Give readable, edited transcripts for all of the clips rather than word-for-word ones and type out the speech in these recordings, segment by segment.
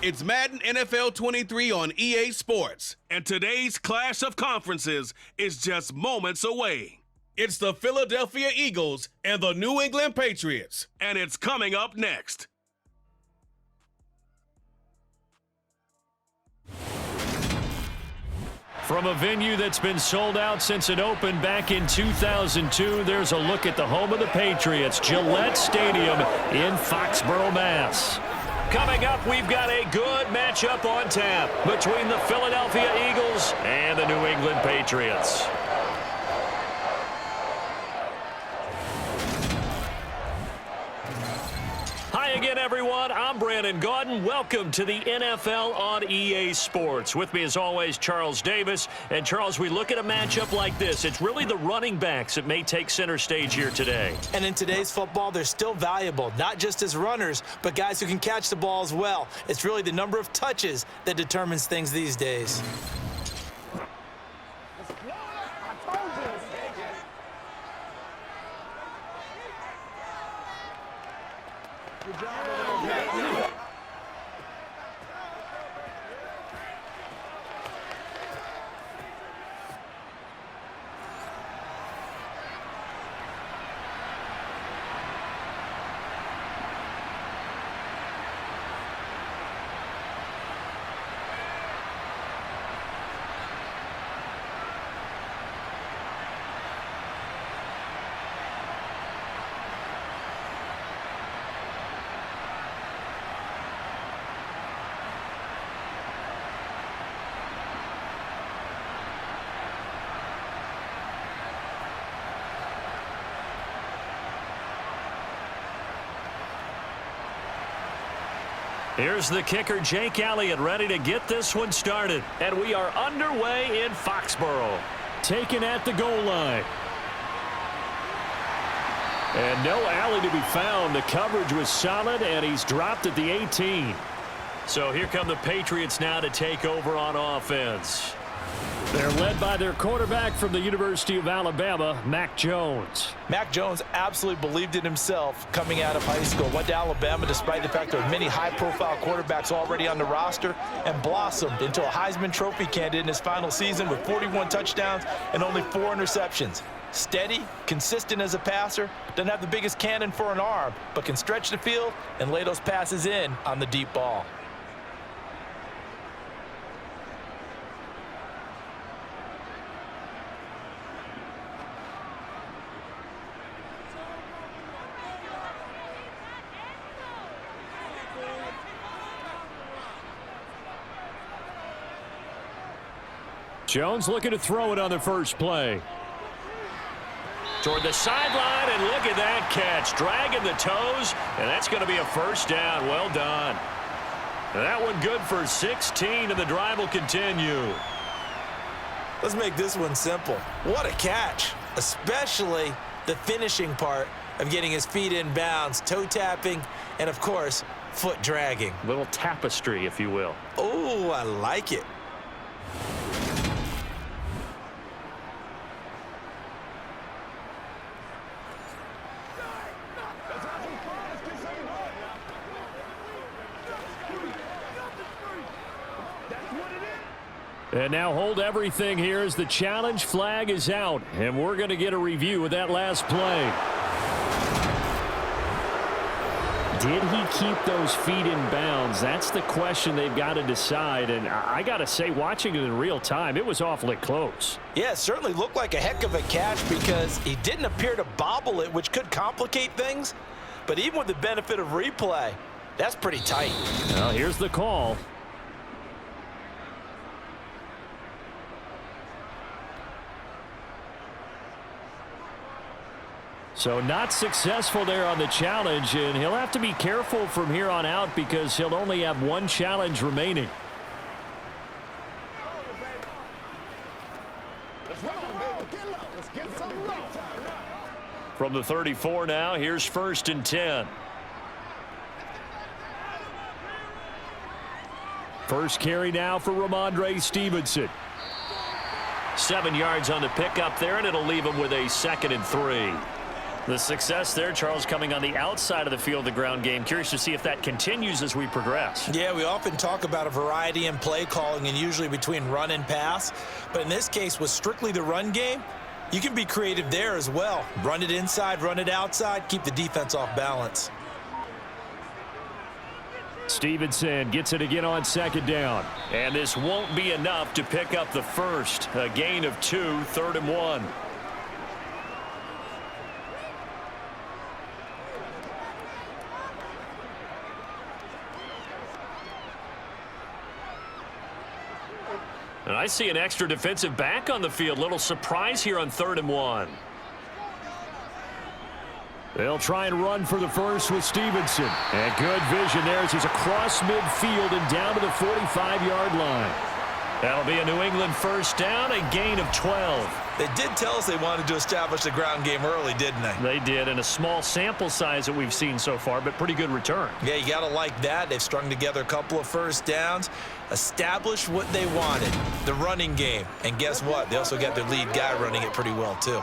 It's Madden NFL 23 on EA Sports, and today's clash of conferences is just moments away. It's the Philadelphia Eagles and the New England Patriots, and it's coming up next. From a venue that's been sold out since it opened back in 2002, there's a look at the home of the Patriots, Gillette Stadium in Foxborough, Mass. Coming up, we've got a good matchup on tap between the Philadelphia Eagles and the New England Patriots. Hi again, everyone. I'm Brandon Gaudin. Welcome to the NFL on EA Sports. With me, as always, Charles Davis. And, Charles, we look at a matchup like this. It's really the running backs that may take center stage here today. And in today's football, they're still valuable, not just as runners, but guys who can catch the ball as well. It's really the number of touches that determines things these days. Here's the kicker, Jake Elliott, ready to get this one started. And we are underway in Foxborough. Taken at the goal line. And no alley to be found. The coverage was solid, and he's dropped at the 18. So here come the Patriots now to take over on offense. They're led by their quarterback from the University of Alabama, Mac Jones. Mac Jones absolutely believed in himself coming out of high school. Went to Alabama despite the fact there were many high-profile quarterbacks already on the roster, and blossomed into a Heisman Trophy candidate in his final season with 41 touchdowns and only 4 interceptions. Steady, consistent as a passer, doesn't have the biggest cannon for an arm, but can stretch the field and lay those passes in on the deep ball. Jones looking to throw it on the first play. Toward the sideline, and look at that catch. Dragging the toes, and that's going to be a first down. Well done. That one good for 16, and the drive will continue. Let's make this one simple. What a catch, especially the finishing part of getting his feet in bounds, toe tapping, and, of course, foot dragging. Little tapestry, if you will. Oh, I like it. And now hold everything here as the challenge flag is out. And we're going to get a review of that last play. Did he keep those feet in bounds? That's the question they've got to decide. And I got to say, watching it in real time, it was awfully close. Yeah, it certainly looked like a heck of a catch because he didn't appear to bobble it, which could complicate things. But even with the benefit of replay, that's pretty tight. Well, here's the call. So not successful there on the challenge, and he'll have to be careful from here on out because he'll only have one challenge remaining. From the 34 now, here's 1st and 10. First carry now for Ramondre Stevenson. 7 yards on the pickup there, and it'll leave him with a 2nd and 3. The success there, Charles, coming on the outside of the field, the ground game. Curious to see if that continues as we progress. Yeah, we often talk about a variety in play calling and usually between run and pass. But in this case, with strictly the run game, you can be creative there as well. Run it inside, run it outside, keep the defense off balance. Stevenson gets it again on second down. And this won't be enough to pick up the first. A gain of 2, 3rd and 1. And I see an extra defensive back on the field. Little surprise here on 3rd and 1. They'll try and run for the first with Stevenson. And good vision there as he's across midfield and down to the 45-yard line. That'll be a New England first down, a gain of 12. They did tell us they wanted to establish the ground game early, didn't they? They did, in a small sample size that we've seen so far, but pretty good return. Yeah, you got to like that. They've strung together a couple of first downs, established what they wanted, the running game. And guess what? They also got their lead guy running it pretty well, too.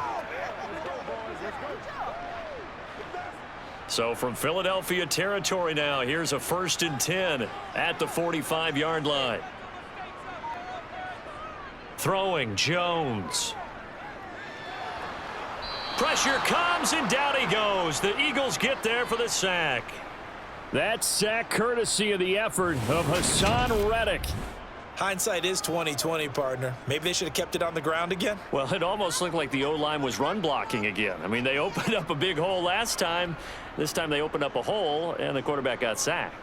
So from Philadelphia territory now, here's a 1st and 10 at the 45-yard line. Throwing, Jones. Pressure comes, and down he goes. The Eagles get there for the sack. That sack courtesy of the effort of Hassan Reddick. Hindsight is 20/20, partner. Maybe they should have kept it on the ground again. Well, it almost looked like the O-line was run blocking again. I mean, they opened up a big hole last time. This time they opened up a hole, and the quarterback got sacked.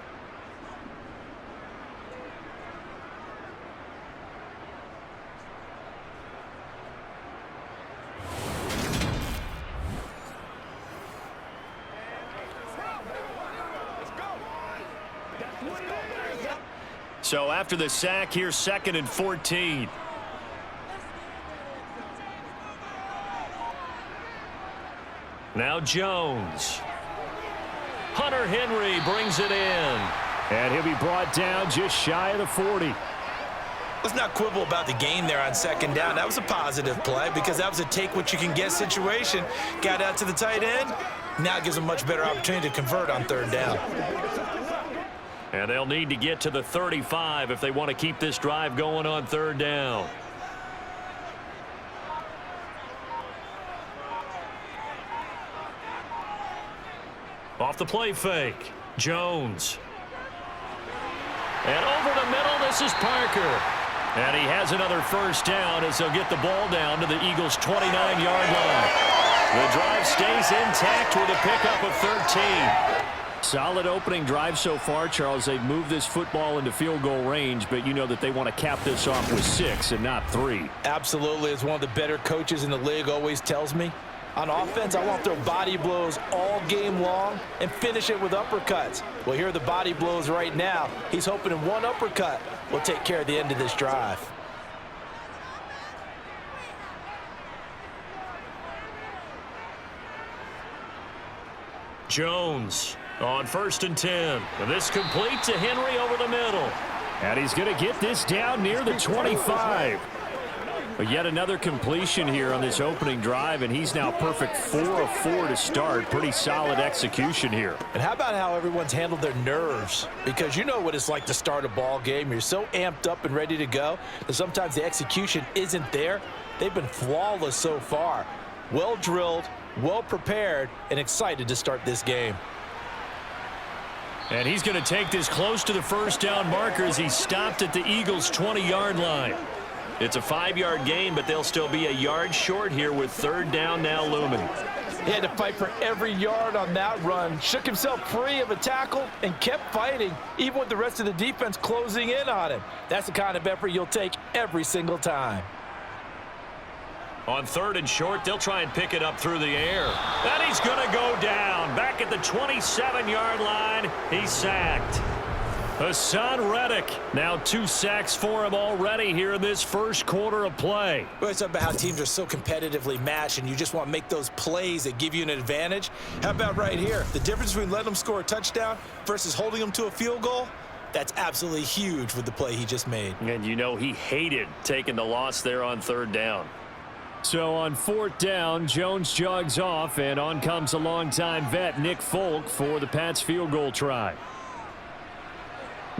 So after the sack, here's 2nd and 14. Now Jones. Hunter Henry brings it in. And he'll be brought down just shy of the 40. Let's not quibble about the gain there on 2nd down. That was a positive play because that was a take-what-you-can-get situation. Got out to the tight end. Now it gives them a much better opportunity to convert on 3rd down. And they'll need to get to the 35 if they want to keep this drive going on 3rd down. Off the play fake, Jones. And over the middle, this is Parker. And he has another first down as they'll get the ball down to the Eagles' 29-yard line. The drive stays intact with a pickup of 13. Solid opening drive so far, Charles. They've moved this football into field goal range, but you know that they want to cap this off with 6 and not 3. Absolutely. As one of the better coaches in the league always tells me, on offense, I want to throw body blows all game long and finish it with uppercuts. Well, here are the body blows right now. He's hoping in one uppercut will take care of the end of this drive. Jones on 1st and 10. And this complete to Henry over the middle. And he's going to get this down near the 25. But yet another completion here on this opening drive, and he's now perfect 4 of 4 to start. Pretty solid execution here. And how about how everyone's handled their nerves? Because you know what it's like to start a ball game. You're so amped up and ready to go that sometimes the execution isn't there. They've been flawless so far. Well drilled, well prepared, and excited to start this game. And he's going to take this close to the first down marker as he stopped at the Eagles' 20-yard line. It's a 5-yard gain, but they'll still be a yard short here with 3rd down now looming. He had to fight for every yard on that run, shook himself free of a tackle, and kept fighting, even with the rest of the defense closing in on him. That's the kind of effort you'll take every single time. On 3rd and short, they'll try and pick it up through the air. And he's going to go down. Back at the 27-yard line, he's sacked. Hassan Reddick, now 2 sacks for him already here in this first quarter of play. We always talk about how teams are so competitively matched, and you just want to make those plays that give you an advantage. How about right here? The difference between letting them score a touchdown versus holding them to a field goal, that's absolutely huge with the play he just made. And you know he hated taking the loss there on 3rd down. So on 4th down, Jones jogs off, and on comes a longtime vet, Nick Folk, for the Pats field goal try.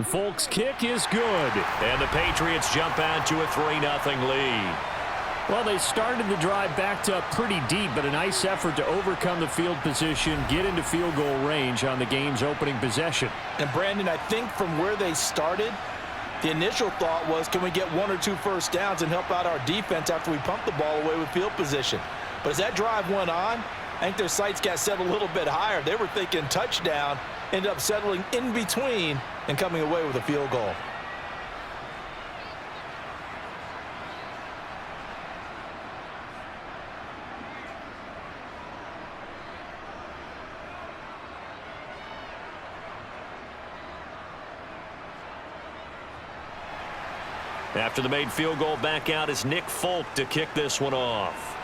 Folk's kick is good, and the Patriots jump out to a 3-0 lead. Well, they started the drive backed up pretty deep, but a nice effort to overcome the field position, get into field goal range on the game's opening possession. And Brandon, I think from where they started, the initial thought was, can we get 1 or 2 first downs and help out our defense after we pump the ball away with field position? But as that drive went on, I think their sights got set a little bit higher. They were thinking touchdown, ended up settling in between and coming away with a field goal. After the made field goal, back out is Nick Folk to kick this one off.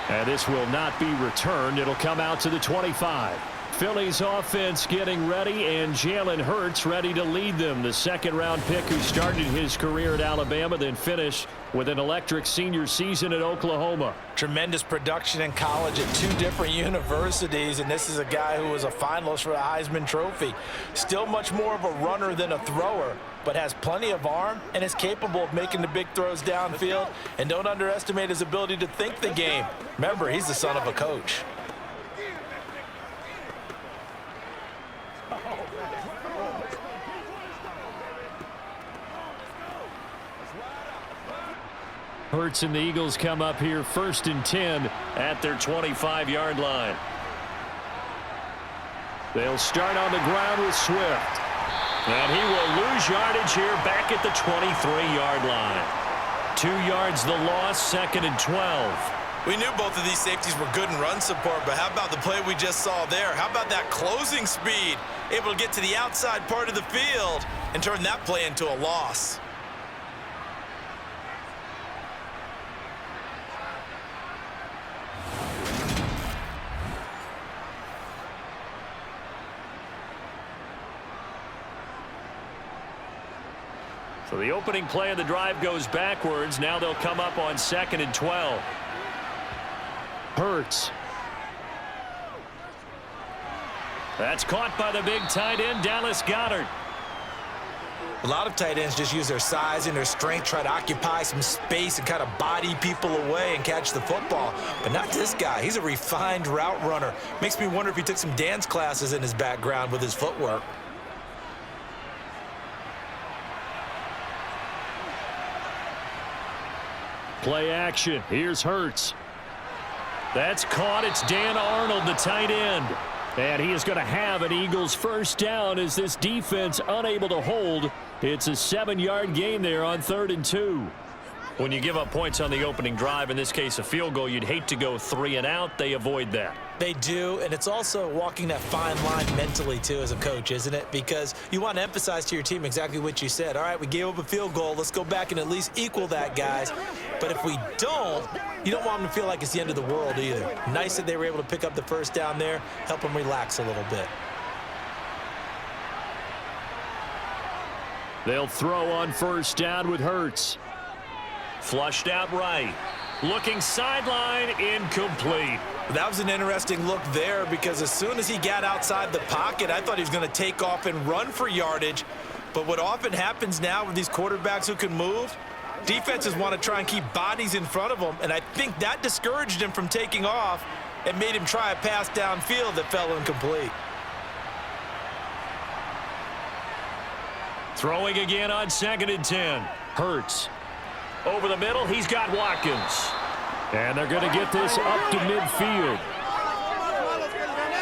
And this will not be returned. It'll come out to the 25. Philly's offense getting ready, and Jalen Hurts ready to lead them. The second-round pick who started his career at Alabama, then finished with an electric senior season at Oklahoma. Tremendous production in college at 2 different universities, and this is a guy who was a finalist for the Heisman Trophy. Still much more of a runner than a thrower, but has plenty of arm and is capable of making the big throws downfield. And don't underestimate his ability to think the game. Remember, he's the son of a coach. Hurts and the Eagles come up here 1st and 10 at their 25-yard line. They'll start on the ground with Swift. And he will lose yardage here back at the 23-yard line. 2 yards the loss, 2nd and 12. We knew both of these safeties were good in run support, but how about the play we just saw there? How about that closing speed? Able to get to the outside part of the field and turn that play into a loss. So the opening play of the drive goes backwards. Now they'll come up on 2nd and 12. Hurts. That's caught by the big tight end, Dallas Goedert. A lot of tight ends just use their size and their strength, try to occupy some space and kind of body people away and catch the football. But not this guy. He's a refined route runner. Makes me wonder if he took some dance classes in his background with his footwork. Play action. Here's Hurts. That's caught. It's Dan Arnold, the tight end. And he is going to have an Eagles first down as this defense unable to hold. It's a 7-yard gain there on 3rd and 2. When you give up points on the opening drive, in this case a field goal, you'd hate to go 3 and out. They avoid that. They do, and it's also walking that fine line mentally, too, as a coach, isn't it? Because you want to emphasize to your team exactly what you said. All right, we gave up a field goal. Let's go back and at least equal that, guys. But if we don't, you don't want them to feel like it's the end of the world either. Nice that they were able to pick up the first down there, help them relax a little bit. They'll throw on first down with Hurts. Flushed out right. Looking sideline, incomplete. That was an interesting look there because as soon as he got outside the pocket, I thought he was going to take off and run for yardage. But what often happens now with these quarterbacks who can move, defenses want to try and keep bodies in front of them, and I think that discouraged him from taking off and made him try a pass downfield that fell incomplete. Throwing again on 2nd and 10. Hurts. Over the middle, he's got Watkins. And they're going to get this up to midfield.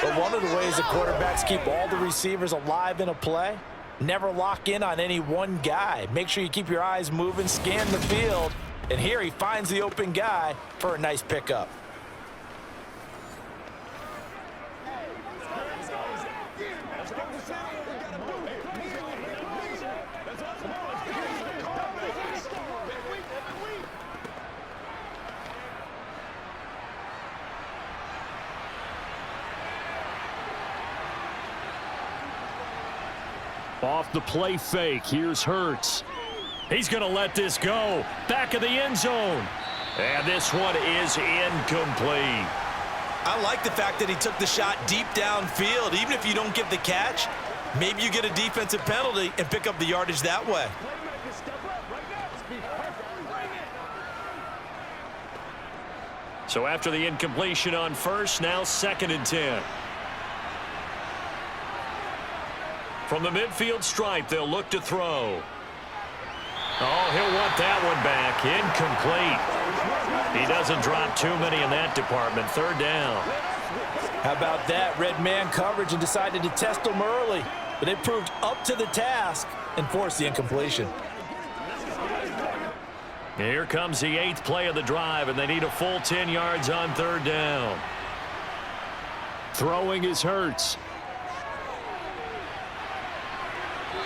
But one of the ways the quarterbacks keep all the receivers alive in a play, never lock in on any one guy. Make sure you keep your eyes moving, scan the field. And here he finds the open guy for a nice pickup. Off the play fake, here's Hurts. He's going to let this go. Back of the end zone. And this one is incomplete. I like the fact that he took the shot deep downfield. Even if you don't get the catch, maybe you get a defensive penalty and pick up the yardage that way. So after the incompletion on first, now 2nd and 10. From the midfield stripe, they'll look to throw. Oh, he'll want that one back. Incomplete. He doesn't drop too many in that department. 3rd down. How about that? Red man coverage and decided to test them early. But they proved up to the task and forced the incompletion. Here comes the 8th play of the drive, and they need a full 10 yards on 3rd down. Throwing is Hurts.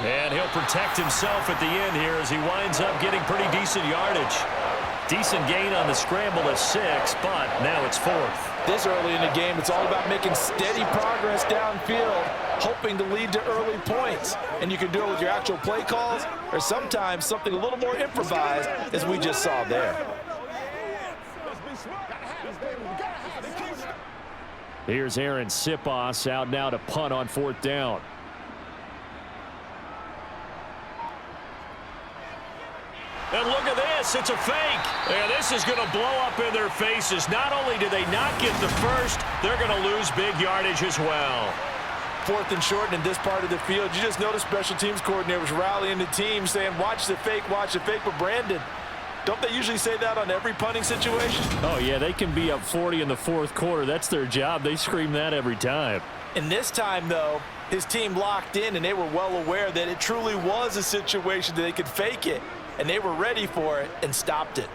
And he'll protect himself at the end here as he winds up getting pretty decent yardage. Decent gain on the scramble of 6, but now it's 4th. This early in the game, it's all about making steady progress downfield, hoping to lead to early points. And you can do it with your actual play calls or sometimes something a little more improvised, as we just saw there. Here's Aaron Sipos out now to punt on 4th down. And look at this. It's a fake. And this is going to blow up in their faces. Not only do they not get the first, they're going to lose big yardage as well. 4th and short in this part of the field. You just notice special teams coordinators rallying the team saying, watch the fake, watch the fake. But Brandon, don't they usually say that on every punting situation? Oh, yeah, they can be up 40 in the 4th quarter. That's their job. They scream that every time. And this time, though, his team locked in, and they were well aware that it truly was a situation that they could fake it. And they were ready for it and stopped it.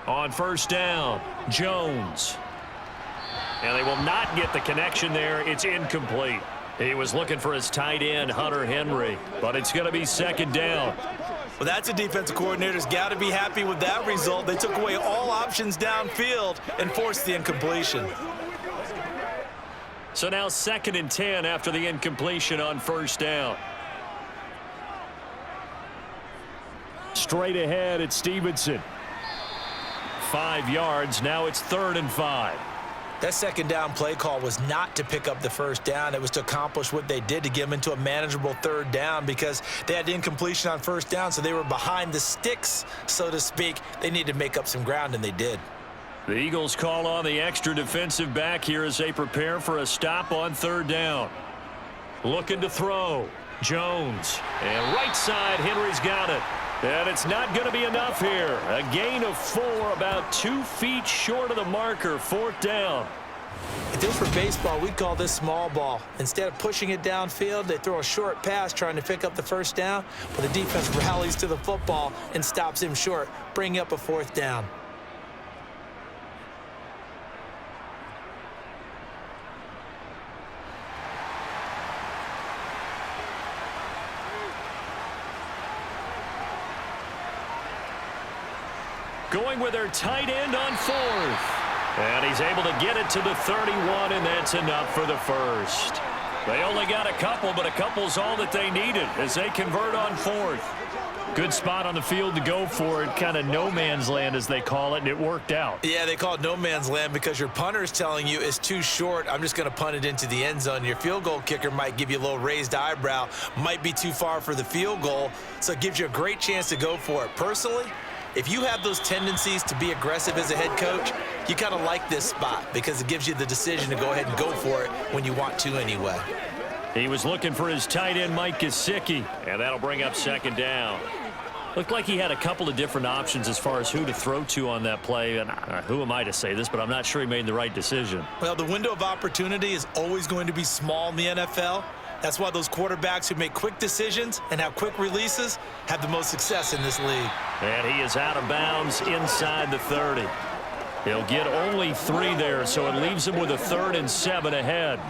On 1st down, Jones. And they will not get the connection there. It's incomplete. He was looking for his tight end, Hunter Henry, but it's going to be 2nd down. Well, that's a defensive coordinator's got to be happy with that result. They took away all options downfield and forced the incompletion. So now 2nd and 10 after the incompletion on 1st down. Straight ahead, it's Stevenson. 5 yards. Now it's 3rd and 5. That 2nd down play call was not to pick up the 1st down. It was to accomplish what they did to get them into a manageable 3rd down because they had incompletion on 1st down, so they were behind the sticks, so to speak. They needed to make up some ground, and they did. The Eagles call on the extra defensive back here as they prepare for a stop on 3rd down. Looking to throw. Jones. And right side, Henry's got it. And it's not going to be enough here. A gain of 4, about 2 feet short of the marker. 4th down. If this were baseball, we'd call this small ball. Instead of pushing it downfield, they throw a short pass trying to pick up the 1st down, but the defense rallies to the football and stops him short, bringing up a 4th down. Going with their tight end on 4th. And he's able to get it to the 31, and that's enough for the first. They only got a couple, but a couple's all that they needed as they convert on 4th. Good spot on the field to go for it, kind of no man's land as they call it, and it worked out. Yeah, they call it no man's land because your punter is telling you it's too short. I'm just going to punt it into the end zone. Your field goal kicker might give you a little raised eyebrow, might be too far for the field goal, so it gives you a great chance to go for it. Personally, if you have those tendencies to be aggressive as a head coach, you kind of like this spot because it gives you the decision to go ahead and go for it when you want to anyway. He was looking for his tight end, Mike Gesicki, and that'll bring up 2nd down. Looked like he had a couple of different options as far as who to throw to on that play. And who am I to say this, but I'm not sure he made the right decision. Well, the window of opportunity is always going to be small in the NFL. That's why those quarterbacks who make quick decisions and have quick releases have the most success in this league. And he is out of bounds inside the 30. He'll get only 3 there, so it leaves him with a 3rd and 7 ahead.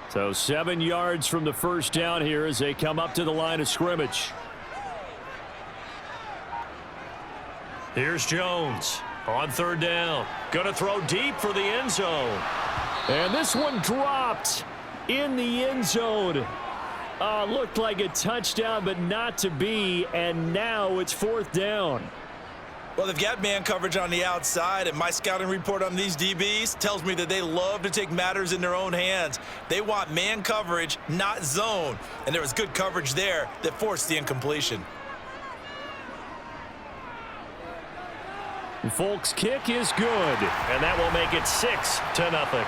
So 7 yards from the first down here as they come up to the line of scrimmage. Here's Jones on third down. Going to throw deep for the end zone. And this one dropped in the end zone. Looked like a touchdown, but not to be. And now it's fourth down. Well, they've got man coverage on the outside, and my scouting report on these DBs tells me that they love to take matters in their own hands. They want man coverage, not zone. And there was good coverage there that forced the incompletion. Folk's kick is good, and that will make it 6-0.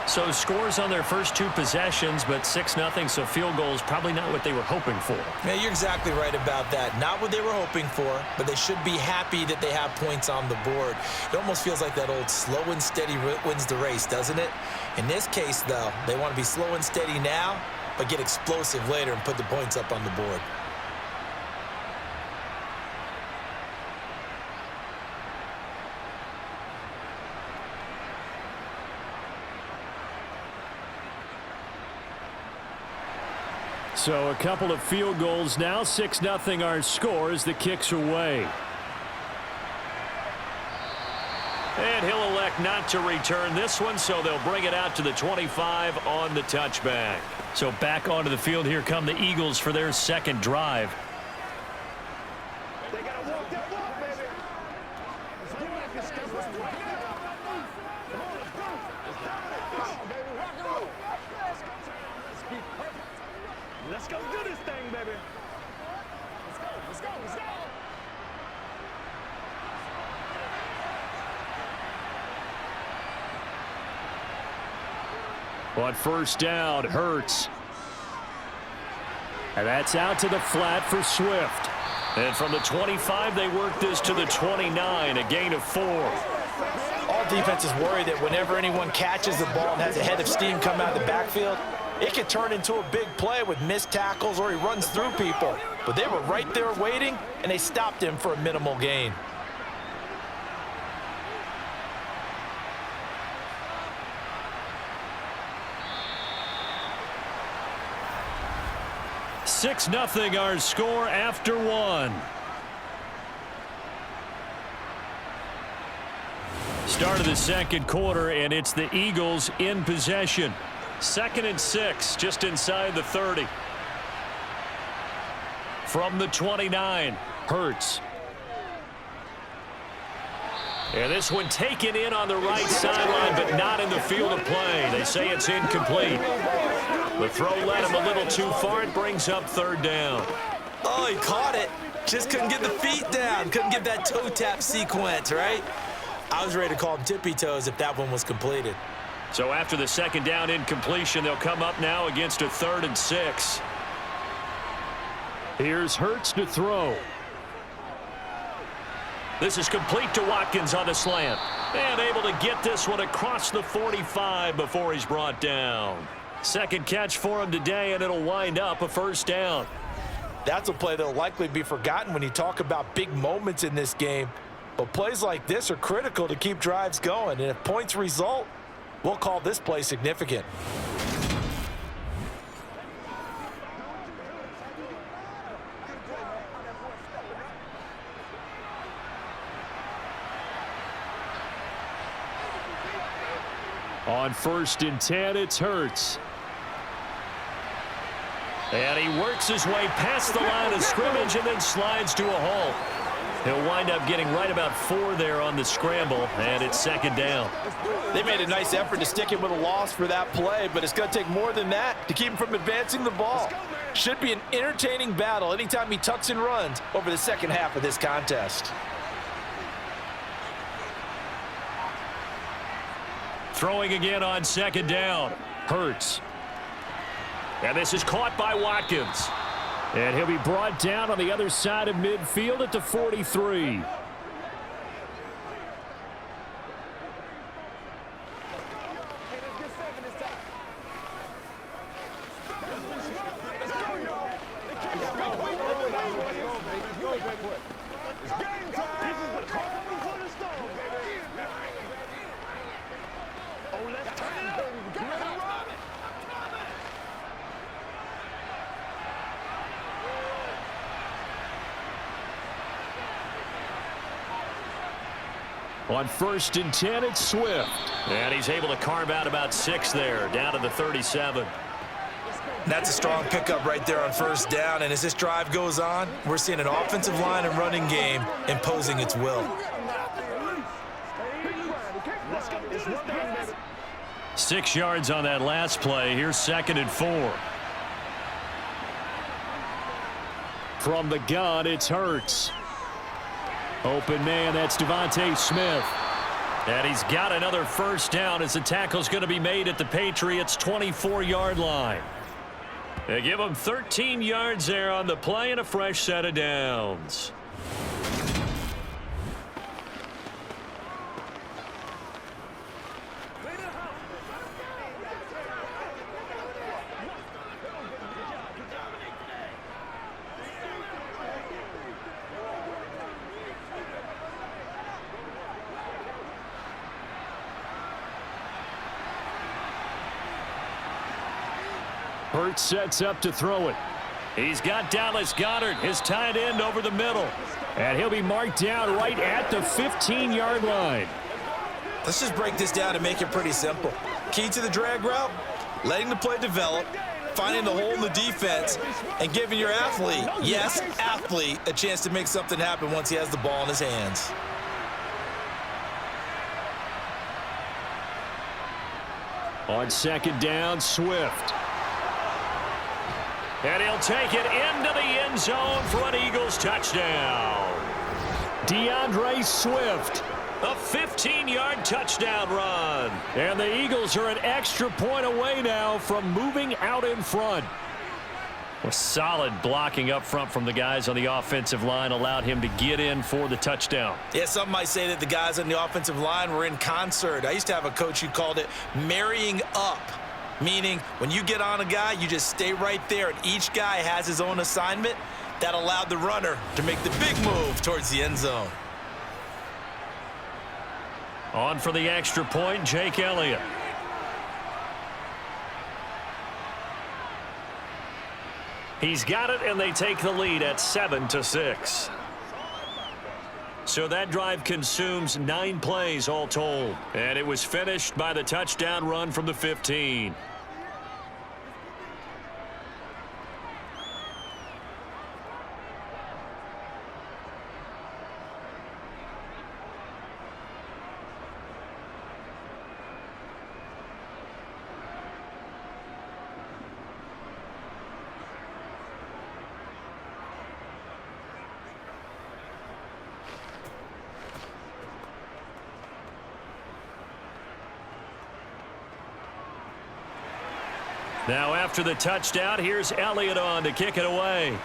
So scores on their first 2 possessions, but 6-0, so field goal is probably not what they were hoping for. Yeah, you're exactly right about that. Not what they were hoping for, but they should be happy that they have points on the board. It almost feels like that old slow and steady wins the race, doesn't it? In this case, though, they want to be slow and steady now, but get explosive later and put the points up on the board. So a couple of field goals now. 6-0 our score as the kick's away. And he'll elect not to return this one, so they'll bring it out to the 25 on the touchback. So back onto the field here come the Eagles for their second drive. Let's go do this thing, baby. Let's go. On first down, Hurts. And that's out to the flat for Swift. And from the 25, they work this to the 29, a gain of 4. All defenses worry that whenever anyone catches the ball and has a head of steam come out of the backfield, it could turn into a big play with missed tackles or he runs through people. But they were right there waiting, and they stopped him for a minimal gain. Six nothing our score after 1. Start of the second quarter, and it's the Eagles in possession. 2nd and 6, just inside the 30. From the 29, Hurts. And this one taken in on the right sideline, but not in the field of play. They say it's incomplete. The throw led him a little too far. It brings up 3rd down. Oh, he caught it. Just couldn't get the feet down. Couldn't get that toe tap sequence, right? I was ready to call him tippy toes if that one was completed. So after the 2nd down incompletion, they'll come up now against a 3rd and 6. Here's Hurts to throw. This is complete to Watkins on the slant. And able to get this one across the 45 before he's brought down. 2nd catch for him today, and it'll wind up a 1st down. That's a play that'll likely be forgotten when you talk about big moments in this game. But plays like this are critical to keep drives going. And if points result, we'll call this play significant. On 1st and 10, it's Hurts. And he works his way past the line of scrimmage and then slides to a halt. He'll wind up getting right about 4 there on the scramble, and it's 2nd down. They made a nice effort to stick him with a loss for that play, but it's going to take more than that to keep him from advancing the ball. Should be an entertaining battle anytime he tucks and runs over the second half of this contest. Throwing again on 2nd down. Hurts. And this is caught by Watkins. And he'll be brought down on the other side of midfield at the 43. On 1st and 10, it's Swift. And he's able to carve out about 6 there, down to the 37. That's a strong pickup right there on 1st down. And as this drive goes on, we're seeing an offensive line and running game imposing its will. Let's go do this thing, baby. 6 yards on that last play. Here's 2nd and 4. From the gun, it's Hurts. Open man, that's Devontae Smith. And he's got another 1st down as the tackle's going to be made at the Patriots' 24-yard line. They give him 13 yards there on the play and a fresh set of downs. Hurts sets up to throw it. He's got Dallas Goedert, his tight end, over the middle. And he'll be marked down right at the 15-yard line. Let's just break this down and make it pretty simple. Key to the drag route, letting the play develop, finding the hole in the defense, and giving your athlete, yes, athlete, a chance to make something happen once he has the ball in his hands. On 2nd down, Swift. And he'll take it into the end zone for an Eagles touchdown. DeAndre Swift, a 15-yard touchdown run. And the Eagles are an extra point away now from moving out in front. A solid blocking up front from the guys on the offensive line allowed him to get in for the touchdown. Yeah, some might say that the guys on the offensive line were in concert. I used to have a coach who called it marrying up. Meaning, when you get on a guy, you just stay right there, and each guy has his own assignment. That allowed the runner to make the big move towards the end zone. On for the extra point, Jake Elliott. He's got it, and they take the lead at 7-6. So that drive consumes 9 plays all told. And it was finished by the touchdown run from the 15. Now after the touchdown, here's Elliott on to kick it away.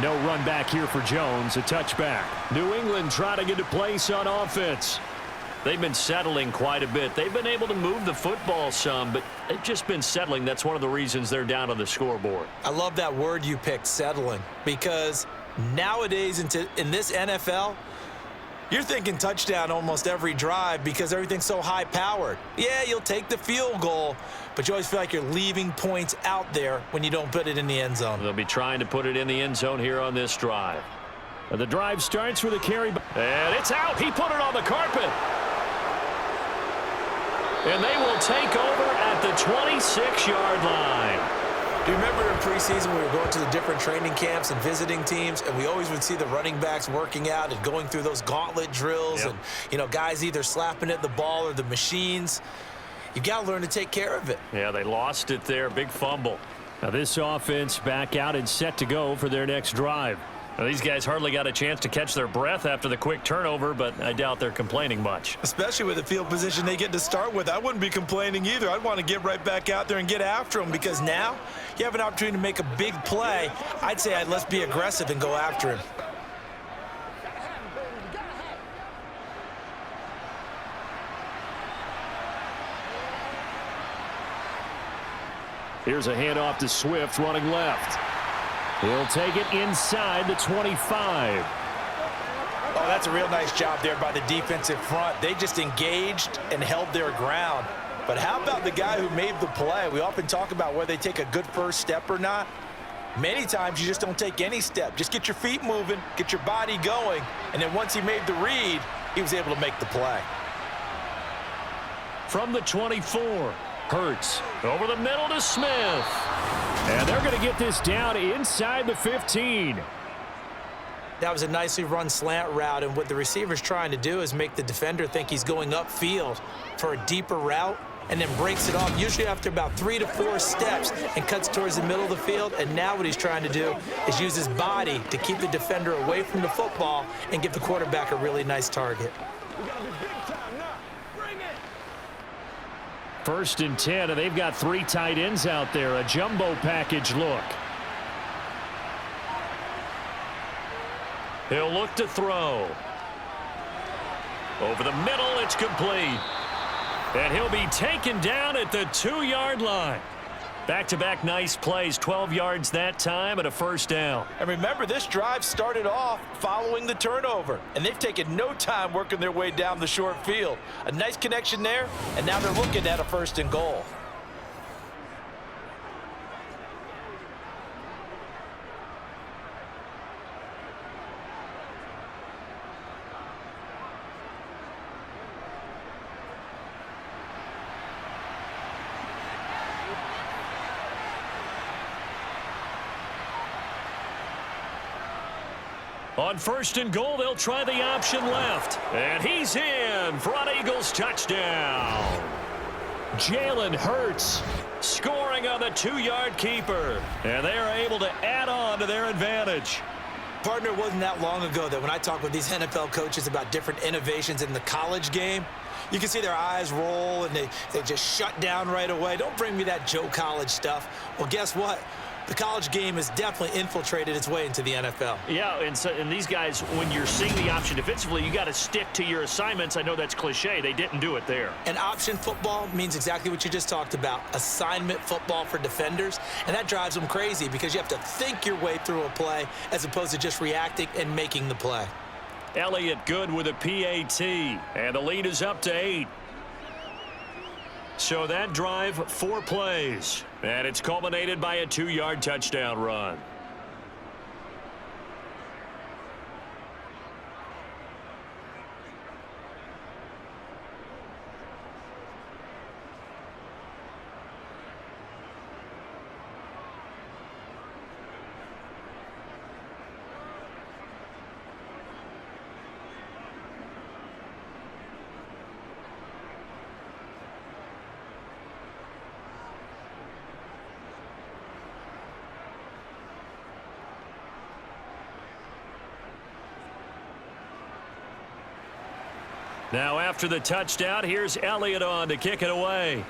No run back here for Jones, a touchback. New England trying to get a place on offense. They've been settling quite a bit. They've been able to move the football some, but they've just been settling. That's one of the reasons they're down on the scoreboard. I love that word you picked, settling, because nowadays in this NFL, you're thinking touchdown almost every drive because everything's so high-powered. Yeah, you'll take the field goal, but you always feel like you're leaving points out there when you don't put it in the end zone. They'll be trying to put it in the end zone here on this drive. The drive starts with a carry, and it's out. He put it on the carpet. And they will take over at the 26-yard line. Do you remember in preseason we were going to the different training camps and visiting teams, and we always would see the running backs working out and going through those gauntlet drills, Yep. and, you know, guys either slapping at the ball or the machines. You got to learn to take care of it. Yeah, they lost it there. Big fumble. Now this offense back out and set to go for their next drive. Now, these guys hardly got a chance to catch their breath after the quick turnover, but I doubt they're complaining much. Especially with the field position they get to start with. I wouldn't be complaining either. I'd want to get right back out there and get after them, because now you have an opportunity to make a big play. I'd say let's be aggressive and go after him. Here's a handoff to Swift running left. He'll take it inside the 25. Oh, that's a real nice job there by the defensive front. They just engaged and held their ground. But how about the guy who made the play? We often talk about whether they take a good first step or not. Many times you just don't take any step. Just get your feet moving, get your body going, and then once he made the read, he was able to make the play. From the 24, Hurts over the middle to Smith. And they're going to get this down inside the 15. That was a nicely run slant route, and what the receiver's trying to do is make the defender think he's going upfield for a deeper route, and then breaks it off, usually after about 3 to 4 steps, and cuts towards the middle of the field. And now what he's trying to do is use his body to keep the defender away from the football and give the quarterback a really nice target. We gotta be big time now. Bring it. 1st and 10, and they've got 3 tight ends out there. A jumbo package look. He'll look to throw. Over the middle, it's complete. And he'll be taken down at the 2-yard line. Back-to-back nice plays, 12 yards that time and a 1st down. And remember, this drive started off following the turnover, and they've taken no time working their way down the short field. A nice connection there, and now they're looking at a 1st and goal. On 1st and goal, they'll try the option left. And he's in for an Eagles touchdown. Jalen Hurts scoring on the 2-yard keeper. And they are able to add on to their advantage. Partner, it wasn't that long ago that when I talk with these NFL coaches about different innovations in the college game, you can see their eyes roll and they just shut down right away. Don't bring me that Joe College stuff. Well, guess what? The college game has definitely infiltrated its way into the NFL. Yeah, and these guys, when you're seeing the option defensively, you got to stick to your assignments. I know that's cliche. They didn't do it there. And option football means exactly what you just talked about, assignment football for defenders. And that drives them crazy because you have to think your way through a play as opposed to just reacting and making the play. Elliott good with a PAT, and the lead is up to 8. So that drive, 4 plays, and it's culminated by a 2-yard touchdown run. Now after the touchdown, here's Elliott on to kick it away.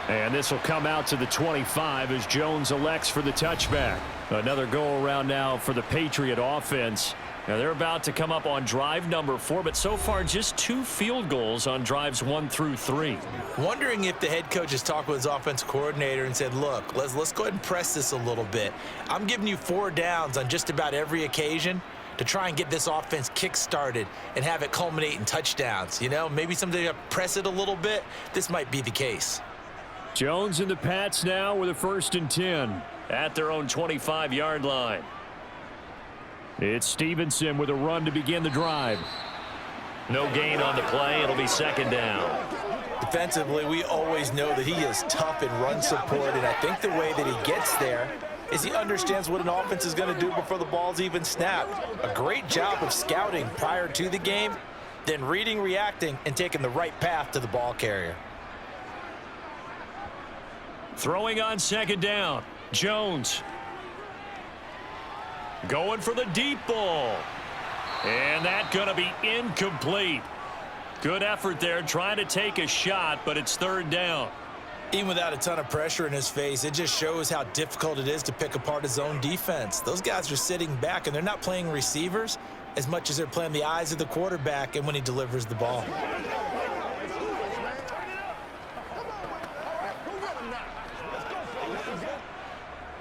And this will come out to the 25 as Jones elects for the touchback. Another go-around now for the Patriot offense. Now they're about to come up on drive number 4, but so far just 2 field goals on drives 1 through 3. Wondering if the head coach has talked with his offensive coordinator and said, look, let's go ahead and press this a little bit. I'm giving you 4 downs on just about every occasion to try and get this offense kick-started and have it culminate in touchdowns. You know, maybe someday press it a little bit. This might be the case. Jones and the Pats now with a 1st and 10 at their own 25-yard line. It's Stevenson with a run to begin the drive. No gain on the play. It'll be 2nd down. Defensively, we always know that he is tough in run support, and I think the way that he gets there is he understands what an offense is going to do before the ball's even snapped. A great job of scouting prior to the game, then reading, reacting, and taking the right path to the ball carrier. Throwing on 2nd down, Jones. Going for the deep ball. And that's going to be incomplete. Good effort there trying to take a shot, but it's 3rd down. Even without a ton of pressure in his face, it just shows how difficult it is to pick apart his own defense. Those guys are sitting back, and they're not playing receivers as much as they're playing the eyes of the quarterback and when he delivers the ball.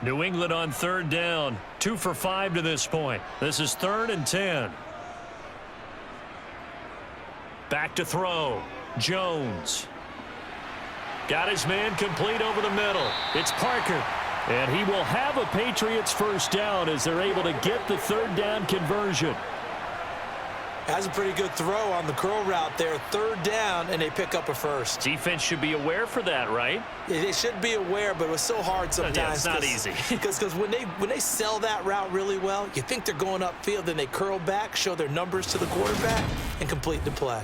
New England on 3rd down. 2 for 5 to this point. This is 3rd and 10. Back to throw. Jones. Got his man complete over the middle. It's Parker. And he will have a Patriots first down as they're able to get the third down conversion. Has a pretty good throw on the curl route there. Third down, and they pick up a first. Defense should be aware for that, right? They should be aware, but it was so hard sometimes. Yeah, it's not easy. Because when they sell that route really well, you think they're going upfield, then they curl back, show their numbers to the quarterback, and complete the play.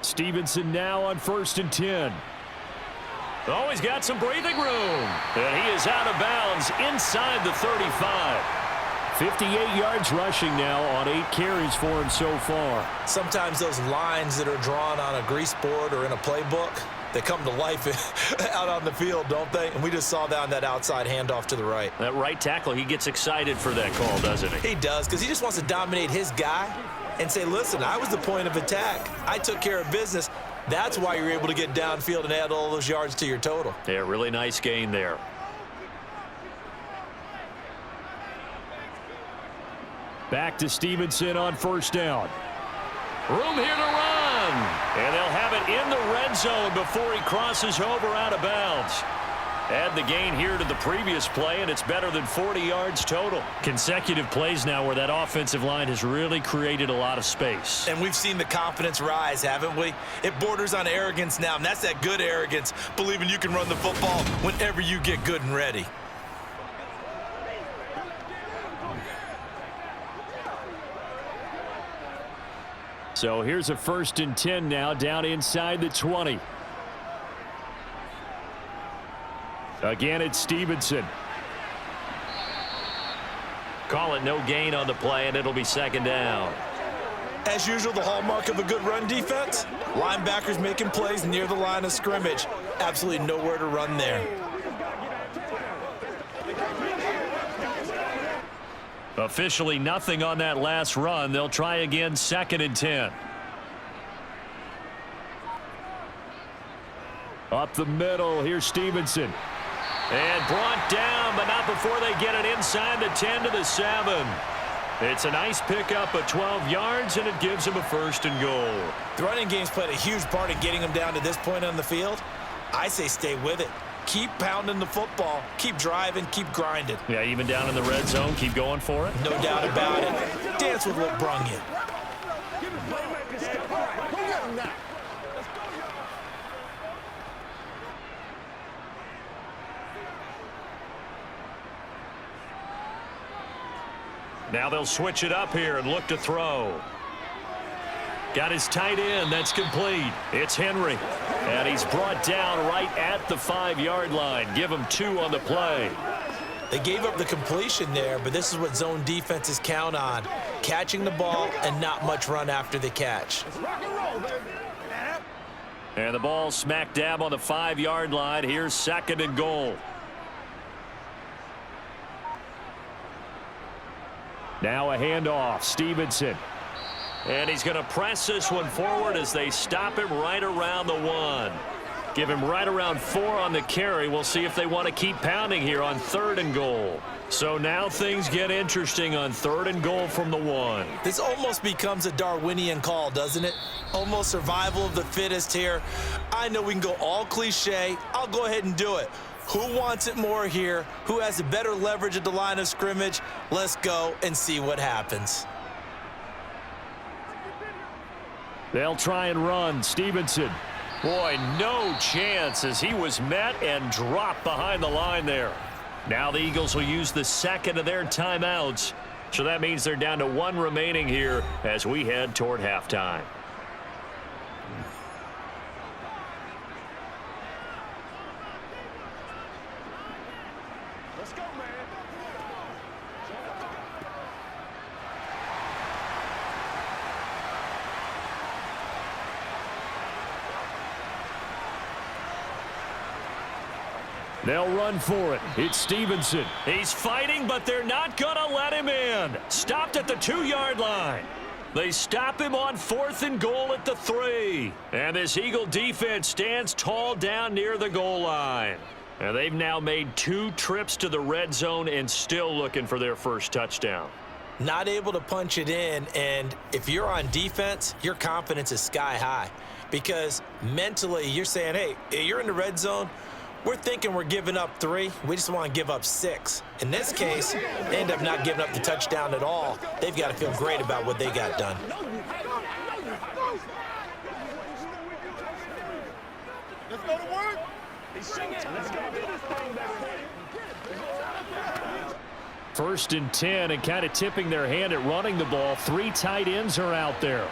Stevenson now on 1st and 10. Oh, he's got some breathing room. And he is out of bounds inside the 35. 58 yards rushing now on 8 carries for him so far. Sometimes those lines that are drawn on a grease board or in a playbook, they come to life out on the field, don't they? And we just saw that on that outside handoff to the right. That right tackle, he gets excited for that call, doesn't he? He does, because he just wants to dominate his guy and say, listen, I was the point of attack. I took care of business. That's why you're able to get downfield and add all those yards to your total. Yeah, really nice gain there. Back to Stevenson on 1st down. Room here to run. And they'll have it in the red zone before he crosses over out of bounds. Add the gain here to the previous play, and it's better than 40 yards total. Consecutive plays now where that offensive line has really created a lot of space. And we've seen the confidence rise, haven't we? It borders on arrogance now, and that's that good arrogance, believing you can run the football whenever you get good and ready. So here's a 1st and 10 now down inside the 20. Again, it's Stevenson. Call it no gain on the play, and it'll be 2nd down. As usual, the hallmark of a good run defense, linebackers making plays near the line of scrimmage. Absolutely nowhere to run there. Officially nothing on that last run. They'll try again 2nd and 10. Up the middle, here's Stevenson. And brought down, but not before they get it inside the 10 to the 7. It's a nice pickup of 12 yards, and it gives them a 1st and goal. The running game's played a huge part in getting them down to this point on the field. I say stay with it. Keep pounding the football. Keep driving. Keep grinding. Yeah, even down in the red zone, keep going for it. No doubt about it. Dance with what brung you. Now they'll switch it up here and look to throw. Got his tight end. That's complete. It's Henry. And he's brought down right at the 5-yard line. Give him 2 on the play. They gave up the completion there, but this is what zone defenses count on. Catching the ball and not much run after the catch. And the ball smack dab on the 5-yard line. Here's 2nd and goal. Now a handoff. Stevenson. And he's going to press this one forward as they stop him right around the 1. Give him right around 4 on the carry. We'll see if they want to keep pounding here on 3rd and goal. So now things get interesting on 3rd and goal from the 1. This almost becomes a Darwinian call, doesn't it? Almost survival of the fittest here. I know we can go all cliche. I'll go ahead and do it. Who wants it more here? Who has a better leverage at the line of scrimmage? Let's go and see what happens. They'll try and run. Stevenson. Boy, no chance as he was met and dropped behind the line there. Now the Eagles will use the 2nd of their timeouts. So that means they're down to 1 remaining here as we head toward halftime. Let's go, man. They'll run for it. It's Stevenson. He's fighting, but they're not going to let him in. Stopped at the 2-yard line. They stop him on 4th and goal at the 3. And this Eagle defense stands tall down near the goal line. And they've now made 2 trips to the red zone and still looking for their first touchdown. Not able to punch it in, and if you're on defense, your confidence is sky high. Because mentally, you're saying, hey, you're in the red zone, we're thinking we're giving up 3. We just want to give up 6. In this case, they end up not giving up the touchdown at all. They've got to feel great about what they got done. Let's go to work. Let's go do this thing, baby. 1st and 10, and kind of tipping their hand at running the ball. 3 tight ends are out there.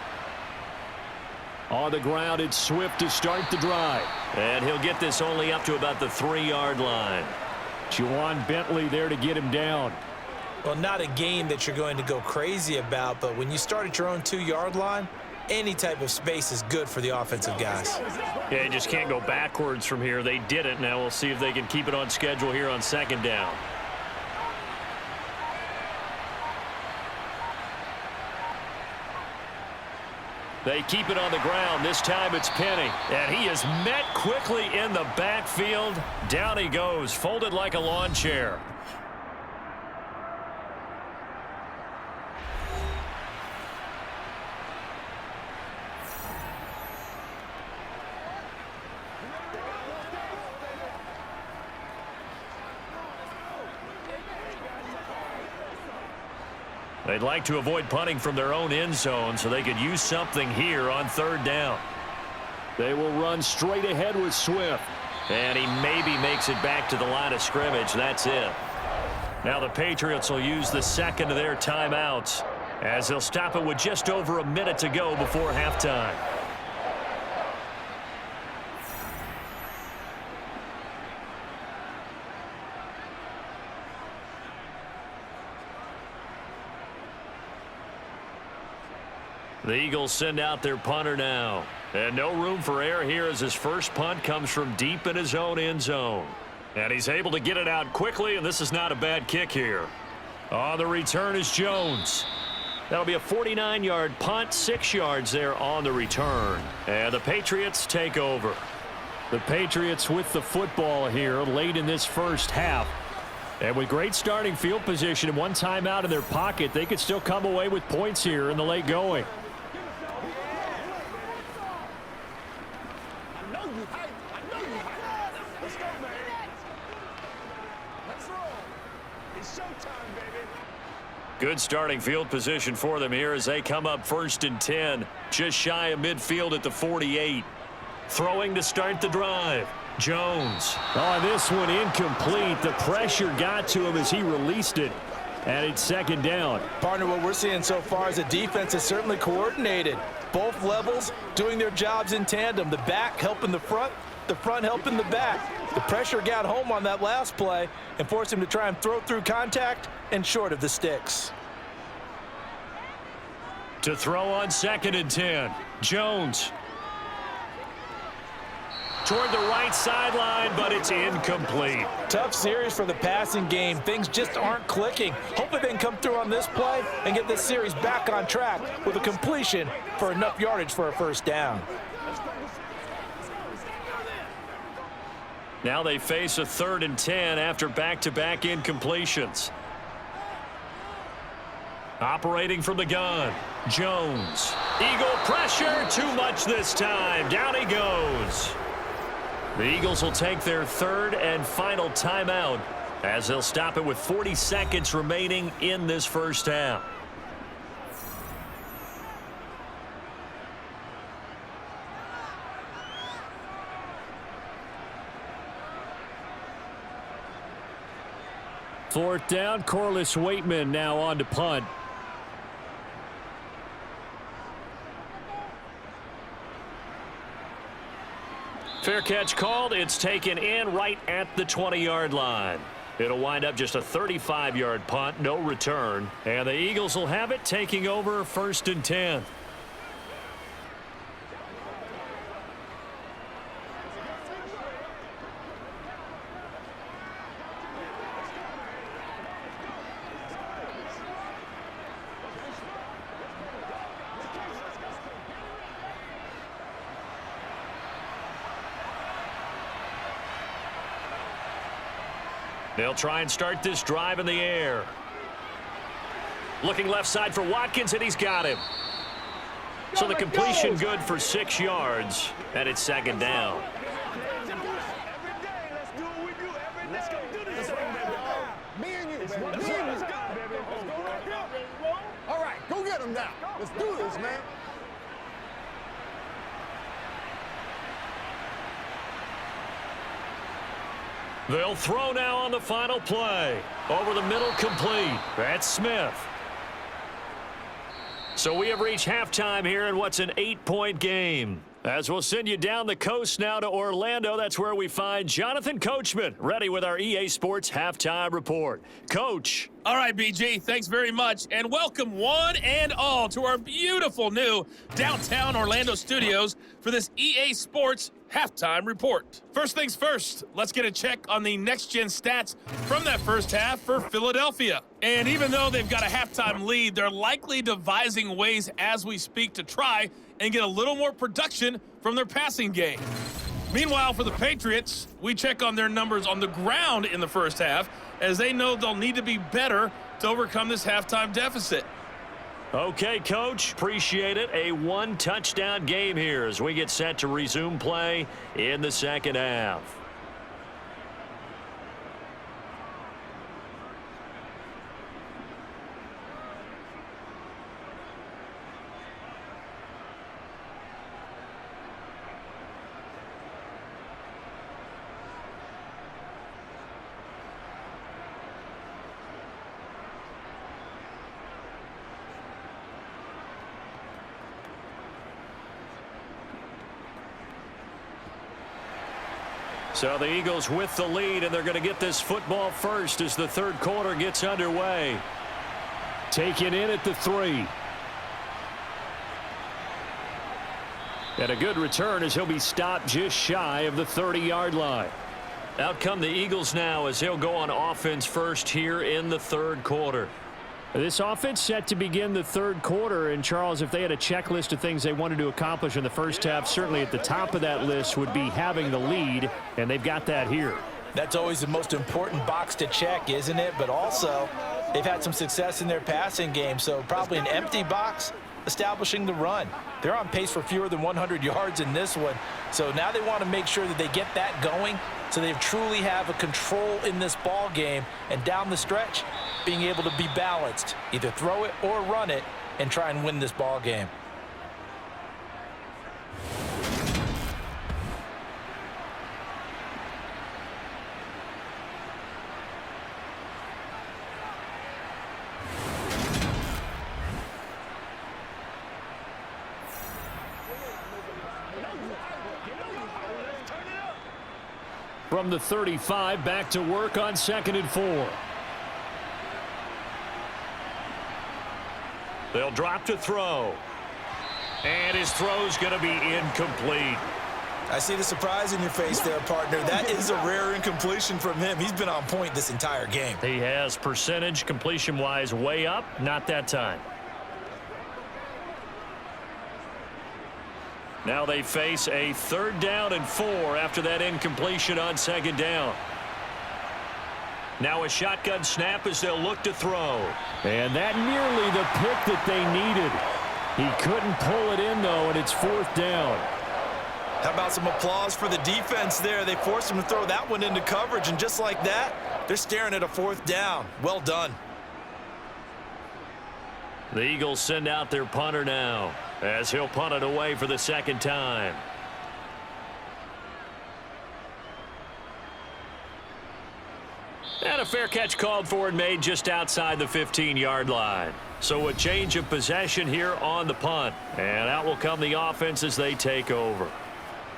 On the ground, it's Swift to start the drive. And he'll get this only up to about the 3-yard line. Juwan Bentley there to get him down. Well, not a game that you're going to go crazy about, but when you start at your own 2-yard line, any type of space is good for the offensive guys. Yeah, you just can't go backwards from here. They did it. Now we'll see if they can keep it on schedule here on 2nd down. They keep it on the ground. This time it's Penny. And he is met quickly in the backfield. Down he goes, folded like a lawn chair. They'd like to avoid punting from their own end zone so they could use something here on 3rd down. They will run straight ahead with Swift. And he maybe makes it back to the line of scrimmage. That's it. Now the Patriots will use the 2nd of their timeouts as they'll stop it with just over a minute to go before halftime. The Eagles send out their punter now. And no room for error here as his first punt comes from deep in his own end zone. And he's able to get it out quickly, and this is not a bad kick here. On the return is Jones. That'll be a 49-yard punt, 6 yards there on the return. And the Patriots take over. The Patriots with the football here late in this first half. And with great starting field position and 1 timeout in their pocket, they could still come away with points here in the late going. Good starting field position for them here as they come up 1st and 10. Just shy of midfield at the 48. Throwing to start the drive. Jones. Oh, this one incomplete. The pressure got to him as he released it. And it's 2nd down. Partner, what we're seeing so far is the defense is certainly coordinated. Both levels doing their jobs in tandem. The back helping the front helping the back. The pressure got home on that last play and forced him to try and throw through contact and short of the sticks. To throw on 2nd and 10. Jones. Toward the right sideline, but it's incomplete. Tough series for the passing game. Things just aren't clicking. Hopefully they can come through on this play and get this series back on track with a completion for enough yardage for a first down. Now they face a 3rd and 10 after back-to-back incompletions. Operating from the gun, Jones. Eagle pressure, too much this time. Down he goes. The Eagles will take their 3rd and final timeout as they'll stop it with 40 seconds remaining in this first half. Fourth down, Corliss Waitman now on to punt. Fair catch called. It's taken in right at the 20-yard line. It'll wind up just a 35-yard punt, no return. And the Eagles will have it, taking over 1st and 10. They'll try and start this drive in the air. Looking left side for Watkins, and he's got him. So the completion good for 6 yards, and it's second down. All right, go get him now. Let's do this, man. They'll throw now on the final play. Over the middle, complete. That's Smith. So we have reached halftime here in what's an 8-point game. As we'll send you down the coast now to Orlando, that's where we find Jonathan Coachman, ready with our EA Sports Halftime Report. Coach. All right, BG, thanks very much, and welcome one and all to our beautiful new downtown Orlando studios for this EA Sports Halftime Report. First things first, let's get a check on the next-gen stats from that first half for Philadelphia. And even though they've got a halftime lead, they're likely devising ways as we speak to try and get a little more production from their passing game. Meanwhile, for the Patriots, we check on their numbers on the ground in the first half, as they know they'll need to be better to overcome this halftime deficit. Okay, Coach, appreciate it. A 1-touchdown game here as we get set to resume play in the second half. So the Eagles with the lead, and they're going to get this football first as the third quarter gets underway. Taken in at the 3. And a good return as he'll be stopped just shy of the 30-yard line. Out come the Eagles now as they'll go on offense first here in the third quarter. This offense set to begin the third quarter, and Charles, if they had a checklist of things they wanted to accomplish in the first half, certainly at the top of that list would be having the lead, and they've got that here. That's always the most important box to check, isn't it? But also, they've had some success in their passing game, so probably an empty box establishing the run. They're on pace for fewer than 100 yards in this one, so now they want to make sure that they get that going so they truly have a control in this ball game, and down the stretch, being able to be balanced, either throw it or run it, and try and win this ball game. From the 35, back to work on 2nd and 4. They'll drop to throw. And his throw's going to be incomplete. I see the surprise in your face there, partner. That is a rare incompletion from him. He's been on point this entire game. He has percentage completion-wise way up, not that time. Now they face a 3rd down and 4 after that incompletion on 2nd down. Now a shotgun snap as they'll look to throw. And that nearly the pick that they needed. He couldn't pull it in, though, and it's 4th down. How about some applause for the defense there? They forced him to throw that one into coverage, and just like that, they're staring at a 4th down. Well done. The Eagles send out their punter now as he'll punt it away for the 2nd time. And a fair catch called for and made just outside the 15-yard line. So a change of possession here on the punt. And out will come the offense as they take over.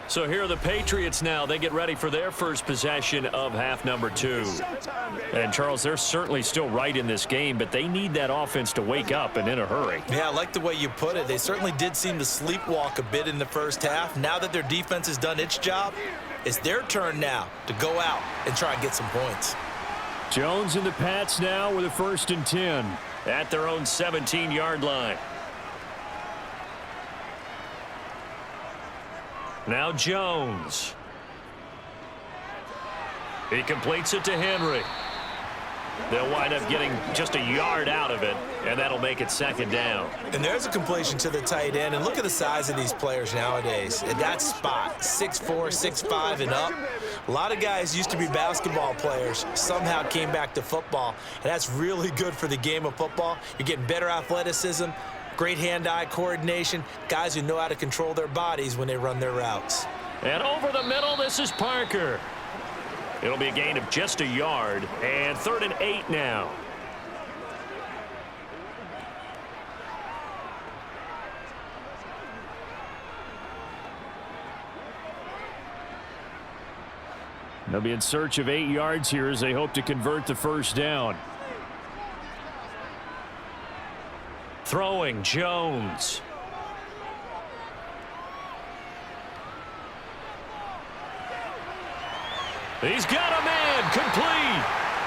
So here are the Patriots now. They get ready for their first possession of half number 2. And, Charles, they're certainly still right in this game, but they need that offense to wake up and in a hurry. Yeah, I like the way you put it. They certainly did seem to sleepwalk a bit in the first half. Now that their defense has done its job, it's their turn now to go out and try and get some points. Jones and the Pats now with a 1st and 10 at their own 17-yard line. Now Jones. He completes it to Henry. They'll wind up getting just a yard out of it, and that'll make it second down. And there's a completion to the tight end. And look at the size of these players nowadays. At that spot, 6'4", 6'5", and up. A lot of guys used to be basketball players, somehow came back to football. And that's really good for the game of football. You're getting better athleticism, great hand-eye coordination, guys who know how to control their bodies when they run their routes. And over the middle, this is Parker. It'll be a gain of just a yard, and 3rd and 8 now. They'll be in search of 8 yards here as they hope to convert the first down. Throwing, Jones. He's got a man, complete.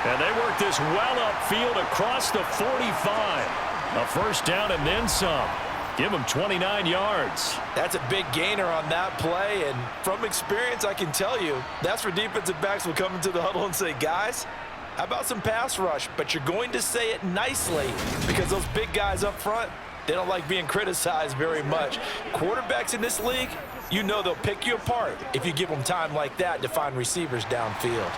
And they work this well upfield across the 45. A first down and then some. Give him 29 yards. That's a big gainer on that play, and from experience, I can tell you, that's where defensive backs will come into the huddle and say, guys, how about some pass rush? But you're going to say it nicely because those big guys up front, they don't like being criticized very much. Quarterbacks in this league, you know they'll pick you apart if you give them time like that to find receivers downfield.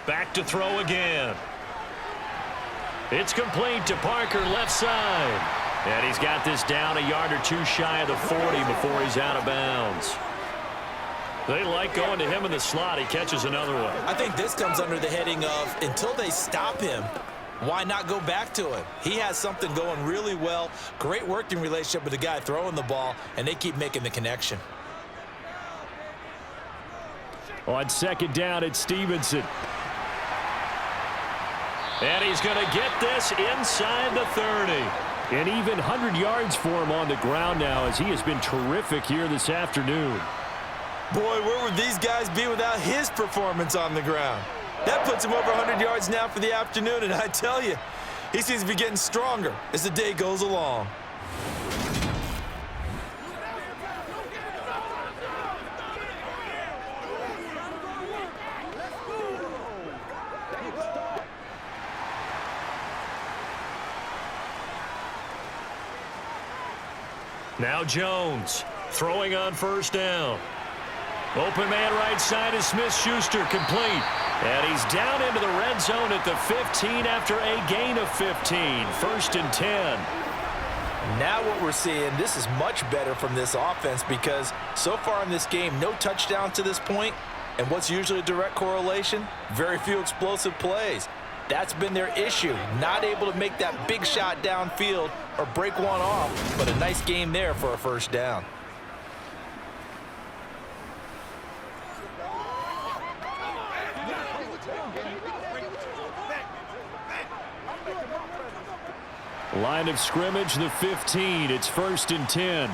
Back to throw again. It's complete to Parker, left side. And he's got this down a yard or two shy of the 40 before he's out of bounds. They like going to him in the slot. He catches another one. I think this comes under the heading of until they stop him, why not go back to him? He has something going really well. Great working relationship with the guy throwing the ball, and they keep making the connection. On second down, it's Stevenson. And he's going to get this inside the 30. And even 100 yards for him on the ground now as he has been terrific here this afternoon. Boy, where would these guys be without his performance on the ground? That puts him over 100 yards now for the afternoon, and I tell you, he seems to be getting stronger as the day goes along. Now Jones throwing on first down. Open man right side is Smith-Schuster, complete. And he's down into the red zone at the 15 after a gain of 15. 1st and 10. Now what we're seeing, this is much better from this offense because so far in this game, no touchdowns to this point. And what's usually a direct correlation? Very few explosive plays. That's been their issue, not able to make that big shot downfield or break one off, but a nice game there for a first down. Line of scrimmage, the 15. It's 1st and 10.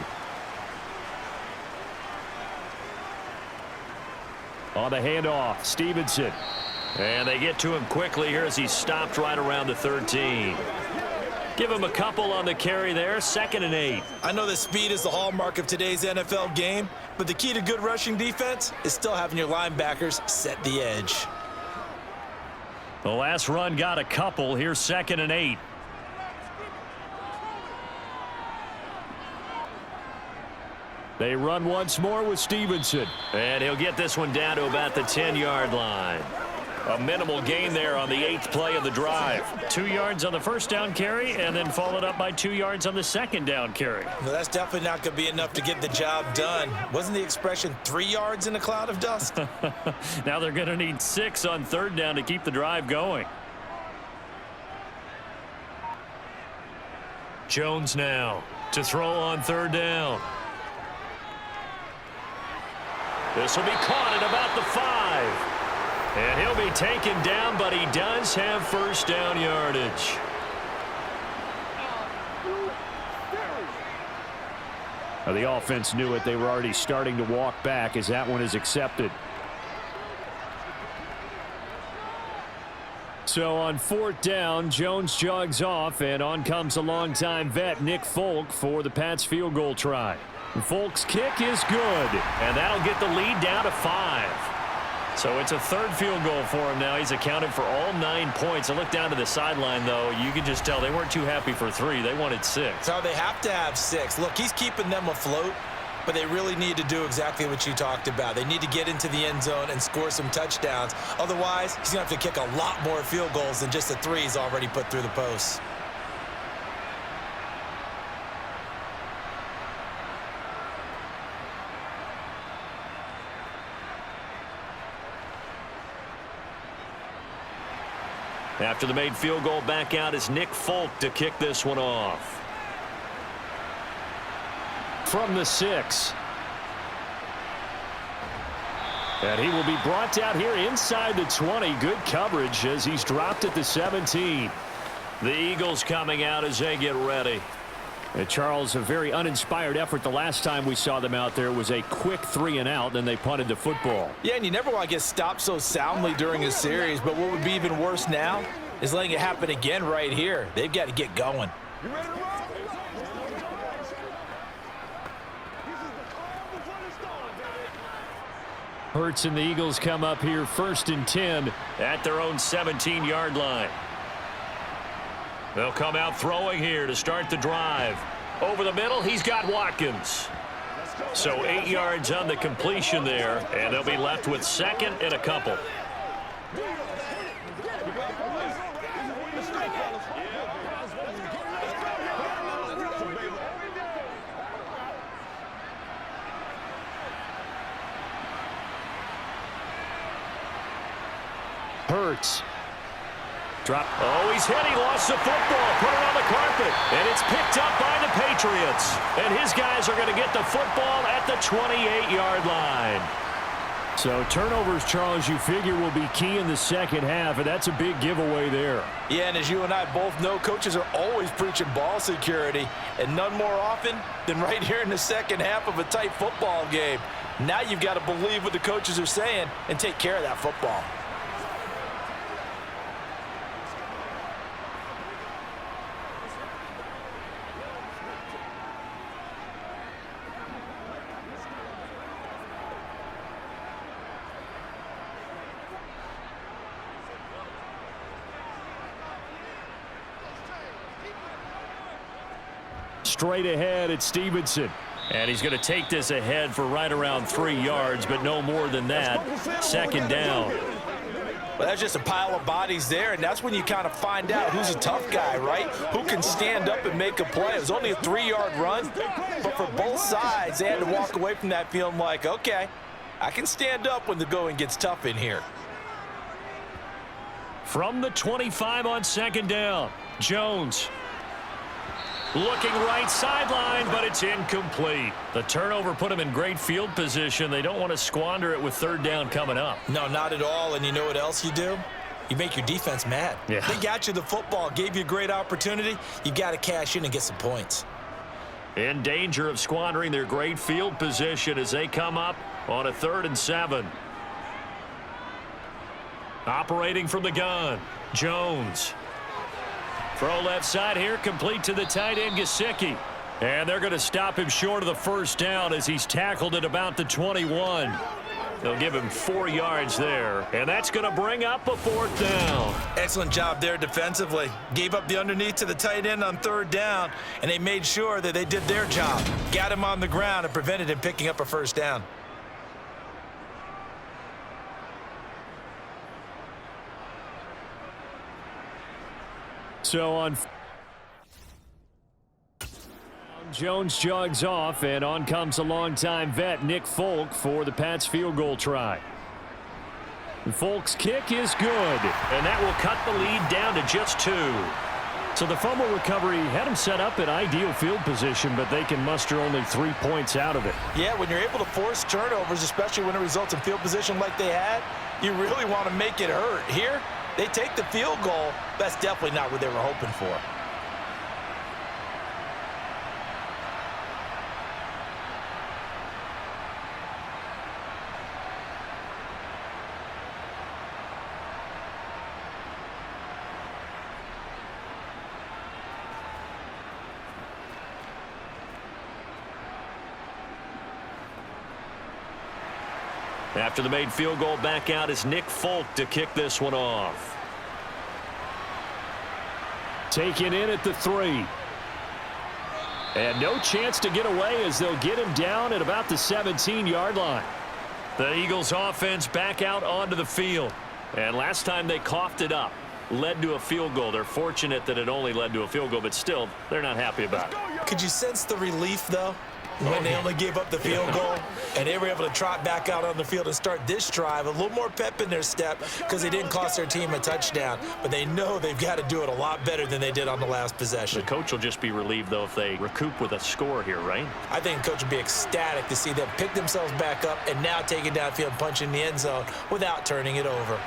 On the handoff, Stevenson. And they get to him quickly here as he stopped right around the 13. Give him a couple on the carry there. 2nd and 8. I know that speed is the hallmark of today's NFL game, but the key to good rushing defense is still having your linebackers set the edge. The last run got a couple. Here's 2nd and 8. They run once more with Stevenson. And he'll get this one down to about the 10-yard line. A minimal gain there on the 8th play of the drive. 2 yards on the first down carry and then followed up by 2 yards on the second down carry. Well, that's definitely not going to be enough to get the job done. Wasn't the expression 3 yards in a cloud of dust? Now they're going to need 6 on 3rd down to keep the drive going. Jones now to throw on 3rd down. This will be caught at about the 5. And he'll be taken down, but he does have first down yardage. Now the offense knew it. They were already starting to walk back as that one is accepted. So on 4th down, Jones jogs off, and on comes a longtime vet, Nick Folk, for the Pats field goal try. Folk's kick is good, and that'll get the lead down to 5. So it's a third field goal for him now. He's accounted for all 9 points. I look down to the sideline, though. You can just tell they weren't too happy for 3. They wanted 6. So they have to have 6. Look, he's keeping them afloat, but they really need to do exactly what you talked about. They need to get into the end zone and score some touchdowns. Otherwise, he's going to have to kick a lot more field goals than just the 3 he's already put through the posts. After the made field goal, back out is Nick Folk to kick this one off. From the 6. And he will be brought down here inside the 20. Good coverage as he's dropped at the 17. The Eagles coming out as they get ready. And Charles, a very uninspired effort the last time we saw them out there. It was a quick 3 and out, and they punted the football. Yeah, and you never want to get stopped so soundly during a series, but what would be even worse now is letting it happen again right here. They've got to get going. You ready to roll? This is the calm before the storm, baby. Hurts and the Eagles come up here 1st and 10 at their own 17-yard line. They'll come out throwing here to start the drive. Over the middle, he's got Watkins. So 8 yards on the completion there, and they'll be left with 2nd and a couple. Hurts. Drop. Oh, he's hit. He lost the football. Put it on the carpet. And it's picked up by the Patriots. And his guys are going to get the football at the 28-yard line. So turnovers, Charles, you figure will be key in the second half, and that's a big giveaway there. Yeah, and as you and I both know, coaches are always preaching ball security, and none more often than right here in the second half of a tight football game. Now you've got to believe what the coaches are saying and take care of that football. Straight ahead, it's Stevenson. And he's going to take this ahead for right around 3 yards, but no more than that. 2nd down. Well, that's just a pile of bodies there, and that's when you kind of find out who's a tough guy, right? Who can stand up and make a play. It was only a 3-yard run, but for both sides, they had to walk away from that feeling like, okay, I can stand up when the going gets tough in here. From the 25 on 2nd down, Jones. Looking right sideline, but it's incomplete. The turnover put them in great field position. They don't want to squander it with 3rd down coming up. No, not at all. And you know what else you do? You make your defense mad. Yeah. They got you the football, gave you a great opportunity. You got to cash in and get some points. In danger of squandering their great field position as they come up on a 3rd and 7. Operating from the gun, Jones. Throw left side here, complete to the tight end, Gesicki. And they're going to stop him short of the 1st down as he's tackled at about the 21. They'll give him 4 yards there, and that's going to bring up a 4th down. Excellent job there defensively. Gave up the underneath to the tight end on 3rd down, and they made sure that they did their job. Got him on the ground and prevented him picking up a 1st down. So on Jones jogs off, and on comes a longtime vet, Nick Folk, for the Pats field goal try. Folk's kick is good, and that will cut the lead down to just 2. So the fumble recovery had them set up in ideal field position, but they can muster only 3 points out of it. Yeah, when you're able to force turnovers, especially when it results in field position like they had, you really want to make it hurt. Here, they take the field goal. That's definitely not what they were hoping for. After the made field goal, back out is Nick Folk to kick this one off. Taken in at the 3. And no chance to get away as they'll get him down at about the 17-yard line. The Eagles offense back out onto the field. And last time they coughed it up, led to a field goal. They're fortunate that it only led to a field goal, but still, they're not happy about it. Could you sense the relief, though, when they only gave up the field goal and they were able to trot back out on the field and start this drive? A little more pep in their step because they didn't cost their team a touchdown, but they know they've got to do it a lot better than they did on the last possession. The coach will just be relieved, though, if they recoup with a score here, right? I think the coach will be ecstatic to see them pick themselves back up and now take it downfield and punch in the end zone without turning it over.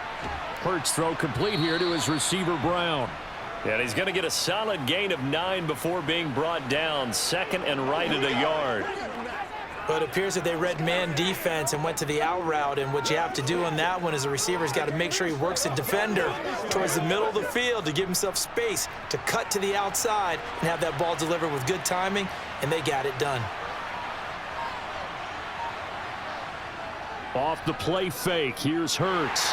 Hurts throw complete here to his receiver, Brown. And he's going to get a solid gain of 9 before being brought down. Second and right at a yard. But it appears that they read man defense and went to the out route, and what you have to do on that one is a receiver's got to make sure he works the defender towards the middle of the field to give himself space to cut to the outside and have that ball delivered with good timing, and they got it done. Off the play fake, here's Hurts.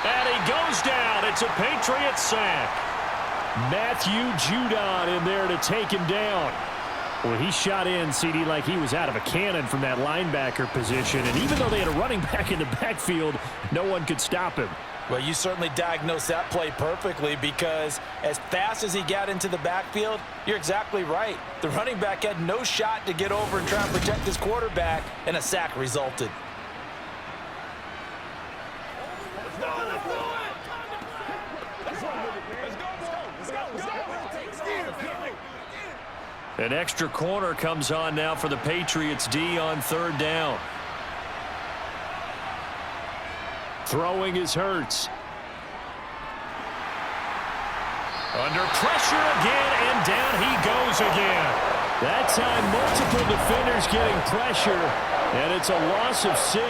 And he goes down. It's a Patriots sack. Matthew Judon in there to take him down. Well, he shot in, CD, like he was out of a cannon from that linebacker position. And even though they had a running back in the backfield, no one could stop him. Well, you certainly diagnosed that play perfectly because as fast as he got into the backfield, you're exactly right. The running back had no shot to get over and try and protect his quarterback, and a sack resulted. An extra corner comes on now for the Patriots D on third down. Throwing is Hurts. Under pressure again, and down he goes again. That time, multiple defenders getting pressure, and it's a loss of 6.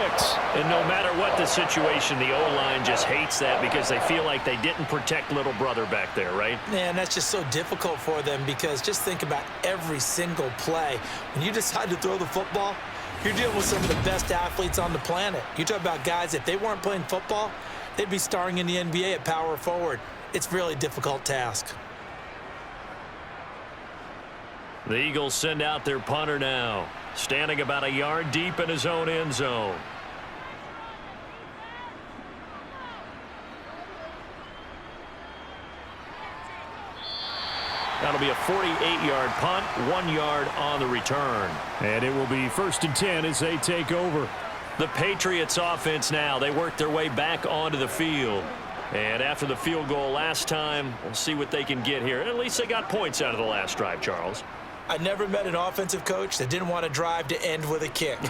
And no matter what the situation, the O-line just hates that because they feel like they didn't protect little brother back there, right? Man, that's just so difficult for them because just think about every single play. When you decide to throw the football, you're dealing with some of the best athletes on the planet. You talk about guys, if they weren't playing football, they'd be starring in the NBA at power forward. It's a really difficult task. The Eagles send out their punter now, standing about a yard deep in his own end zone. That'll be a 48-yard punt, 1 yard on the return. And it will be 1st and 10 as they take over. The Patriots offense now, they work their way back onto the field. And after the field goal last time, we'll see what they can get here. At least they got points out of the last drive, Charles. I never met an offensive coach that didn't want to drive to end with a kick.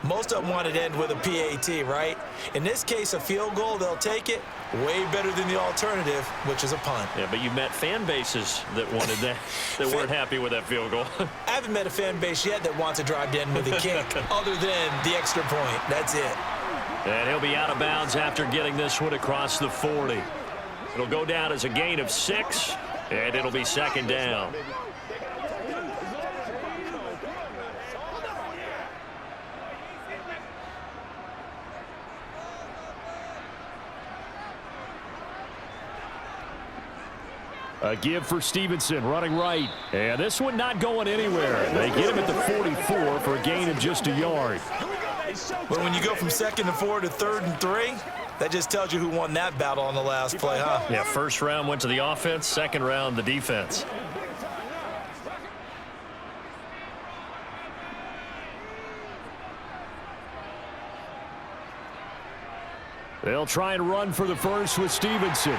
Most of them wanted to end with a PAT, right? In this case, a field goal, they'll take it. Way better than the alternative, which is a punt. Yeah, but you've met fan bases that wanted that, that weren't happy with that field goal. I haven't met a fan base yet that wants to drive to end with a kick, other than the extra point. That's it. And he'll be out of bounds after getting this one across the 40. It'll go down as a gain of 6, and it'll be 2nd down. A give for Stevenson, running right. And this one not going anywhere. They get him at the 44 for a gain of just a yard. But when you go from 2nd and 4 to 3rd and 3, that just tells you who won that battle on the last play, huh? Yeah, first round went to the offense, second round the defense. They'll try and run for the first with Stevenson.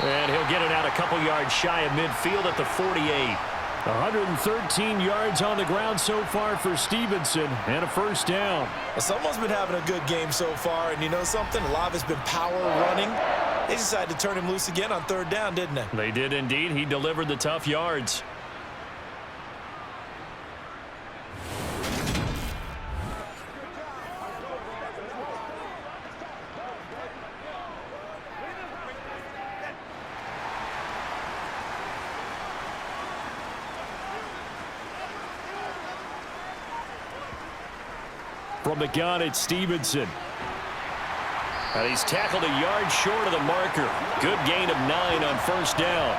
And he'll get it out a couple yards shy of midfield at the 48. 113 yards on the ground so far for Stevenson, and a 1st down. Well, someone's been having a good game so far, and you know something? A lot of it's been power running. They decided to turn him loose again on 3rd down, didn't they? They did indeed. He delivered the tough yards. From the gun, it's Stevenson. And he's tackled a yard short of the marker. Good gain of 9 on first down.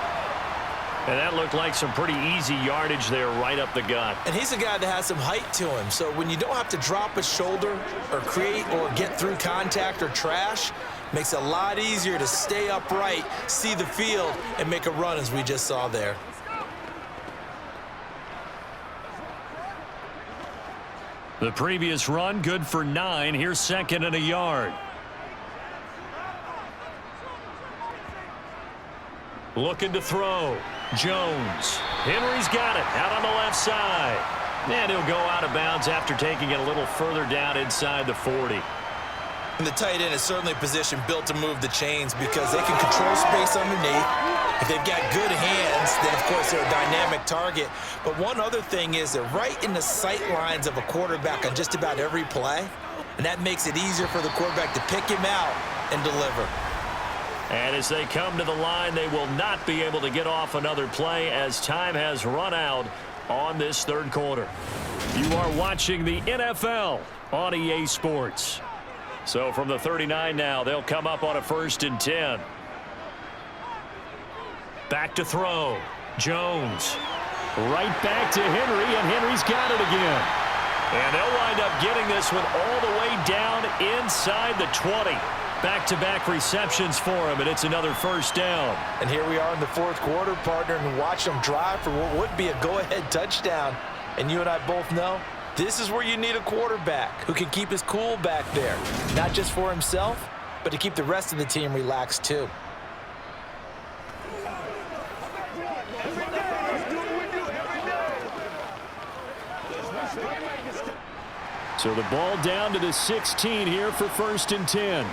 And that looked like some pretty easy yardage there right up the gut. And he's a guy that has some height to him. So when you don't have to drop a shoulder or create or get through contact or trash, makes it a lot easier to stay upright, see the field, and make a run as we just saw there. The previous run, good for 9. Here's 2nd and a yard. Looking to throw. Jones. Henry's got it out on the left side. And he'll go out of bounds after taking it a little further down inside the 40. And the tight end is certainly a position built to move the chains because they can control space underneath. If they've got good hands, then of course they're a dynamic target. But one other thing is they're right in the sight lines of a quarterback on just about every play. And that makes it easier for the quarterback to pick him out and deliver. And as they come to the line, they will not be able to get off another play as time has run out on this third quarter. You are watching the NFL on EA Sports. So from the 39 now, they'll come up on a 1st and 10. Back to throw. Jones. Right back to Henry, and Henry's got it again. And they'll wind up getting this one all the way down inside the 20. Back-to-back receptions for him, and it's another first down. And here we are in the fourth quarter, partner, and watch them drive for what would be a go-ahead touchdown. And you and I both know this is where you need a quarterback who can keep his cool back there, not just for himself, but to keep the rest of the team relaxed too. So the ball down to the 16 here for 1st and 10.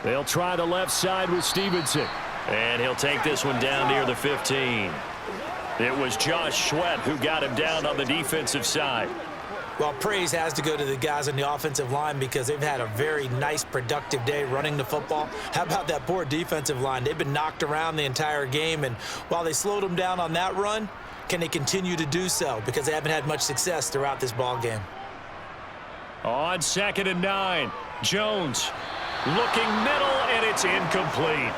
They'll try the left side with Stevenson. And he'll take this one down near the 15. It was Josh Sweat who got him down on the defensive side. Well, praise has to go to the guys on the offensive line because they've had a very nice, productive day running the football. How about that poor defensive line? They've been knocked around the entire game, and while they slowed them down on that run, can they continue to do so? Because they haven't had much success throughout this ball game. On 2nd and 9, Jones looking middle, and it's incomplete.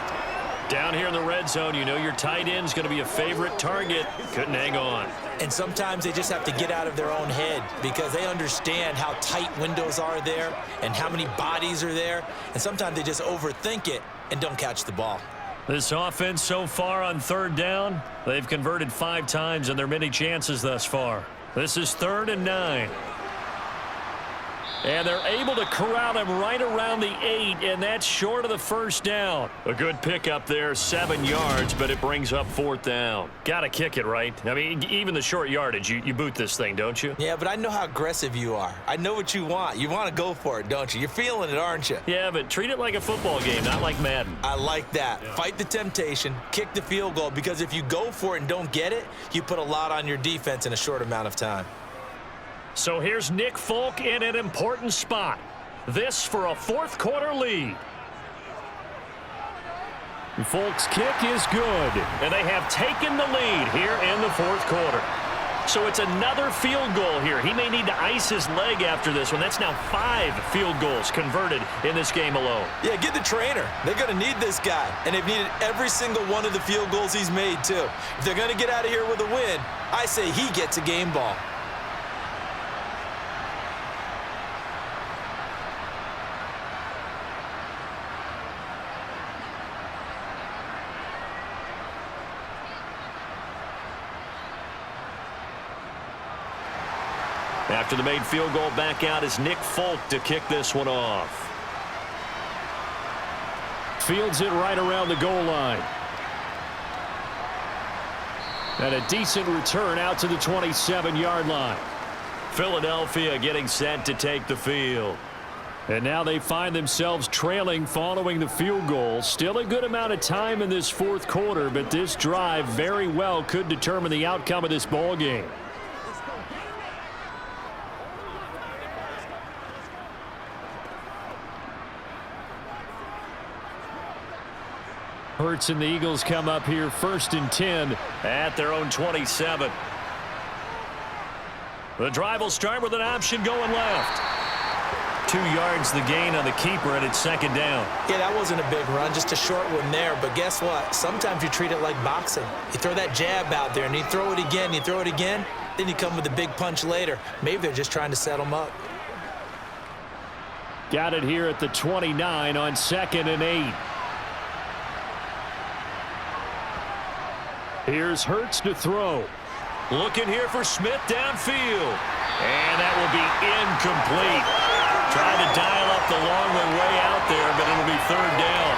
Down here in the red zone, you know your tight end's going to be a favorite target. Couldn't hang on. And sometimes they just have to get out of their own head because they understand how tight windows are there and how many bodies are there. And sometimes they just overthink it and don't catch the ball. This offense so far on 3rd down, they've converted 5 times in their many chances thus far. This is 3rd and 9. And they're able to corral him right around the 8, and that's short of the first down. A good pickup there, 7 yards, but it brings up 4th down. Got to kick it, right? I mean, even the short yardage, you boot this thing, don't you? Yeah, but I know how aggressive you are. I know what you want. You want to go for it, don't you? You're feeling it, aren't you? Yeah, but treat it like a football game, not like Madden. I like that. Yeah. Fight the temptation, kick the field goal, because if you go for it and don't get it, you put a lot on your defense in a short amount of time. So here's Nick Folk in an important spot. This for a 4th quarter lead. Folk's kick is good, and they have taken the lead here in the 4th quarter. So it's another field goal here. He may need to ice his leg after this one. That's now 5 field goals converted in this game alone. Yeah, get the trainer. They're going to need this guy, and they've needed every single one of the field goals he's made, too. If they're going to get out of here with a win, I say he gets a game ball. After the made field goal, back out is Nick Folk to kick this one off. Fields it right around the goal line. And a decent return out to the 27-yard line. Philadelphia getting set to take the field. And now they find themselves trailing following the field goal. Still a good amount of time in this 4th quarter, but this drive very well could determine the outcome of this ball game. Hurts and the Eagles come up here 1st and 10 at their own 27. The drive will start with an option going left. 2 yards the gain on the keeper, and it's second down. Yeah, that wasn't a big run, just a short one there. But guess what? Sometimes you treat it like boxing. You throw that jab out there, and you throw it again, you throw it again, then you come with a big punch later. Maybe they're just trying to set them up. Got it here at the 29 on 2nd and 8. Here's Hurts to throw. Looking here for Smith downfield. And that will be incomplete. Trying to dial up the long way out there, but it'll be 3rd down.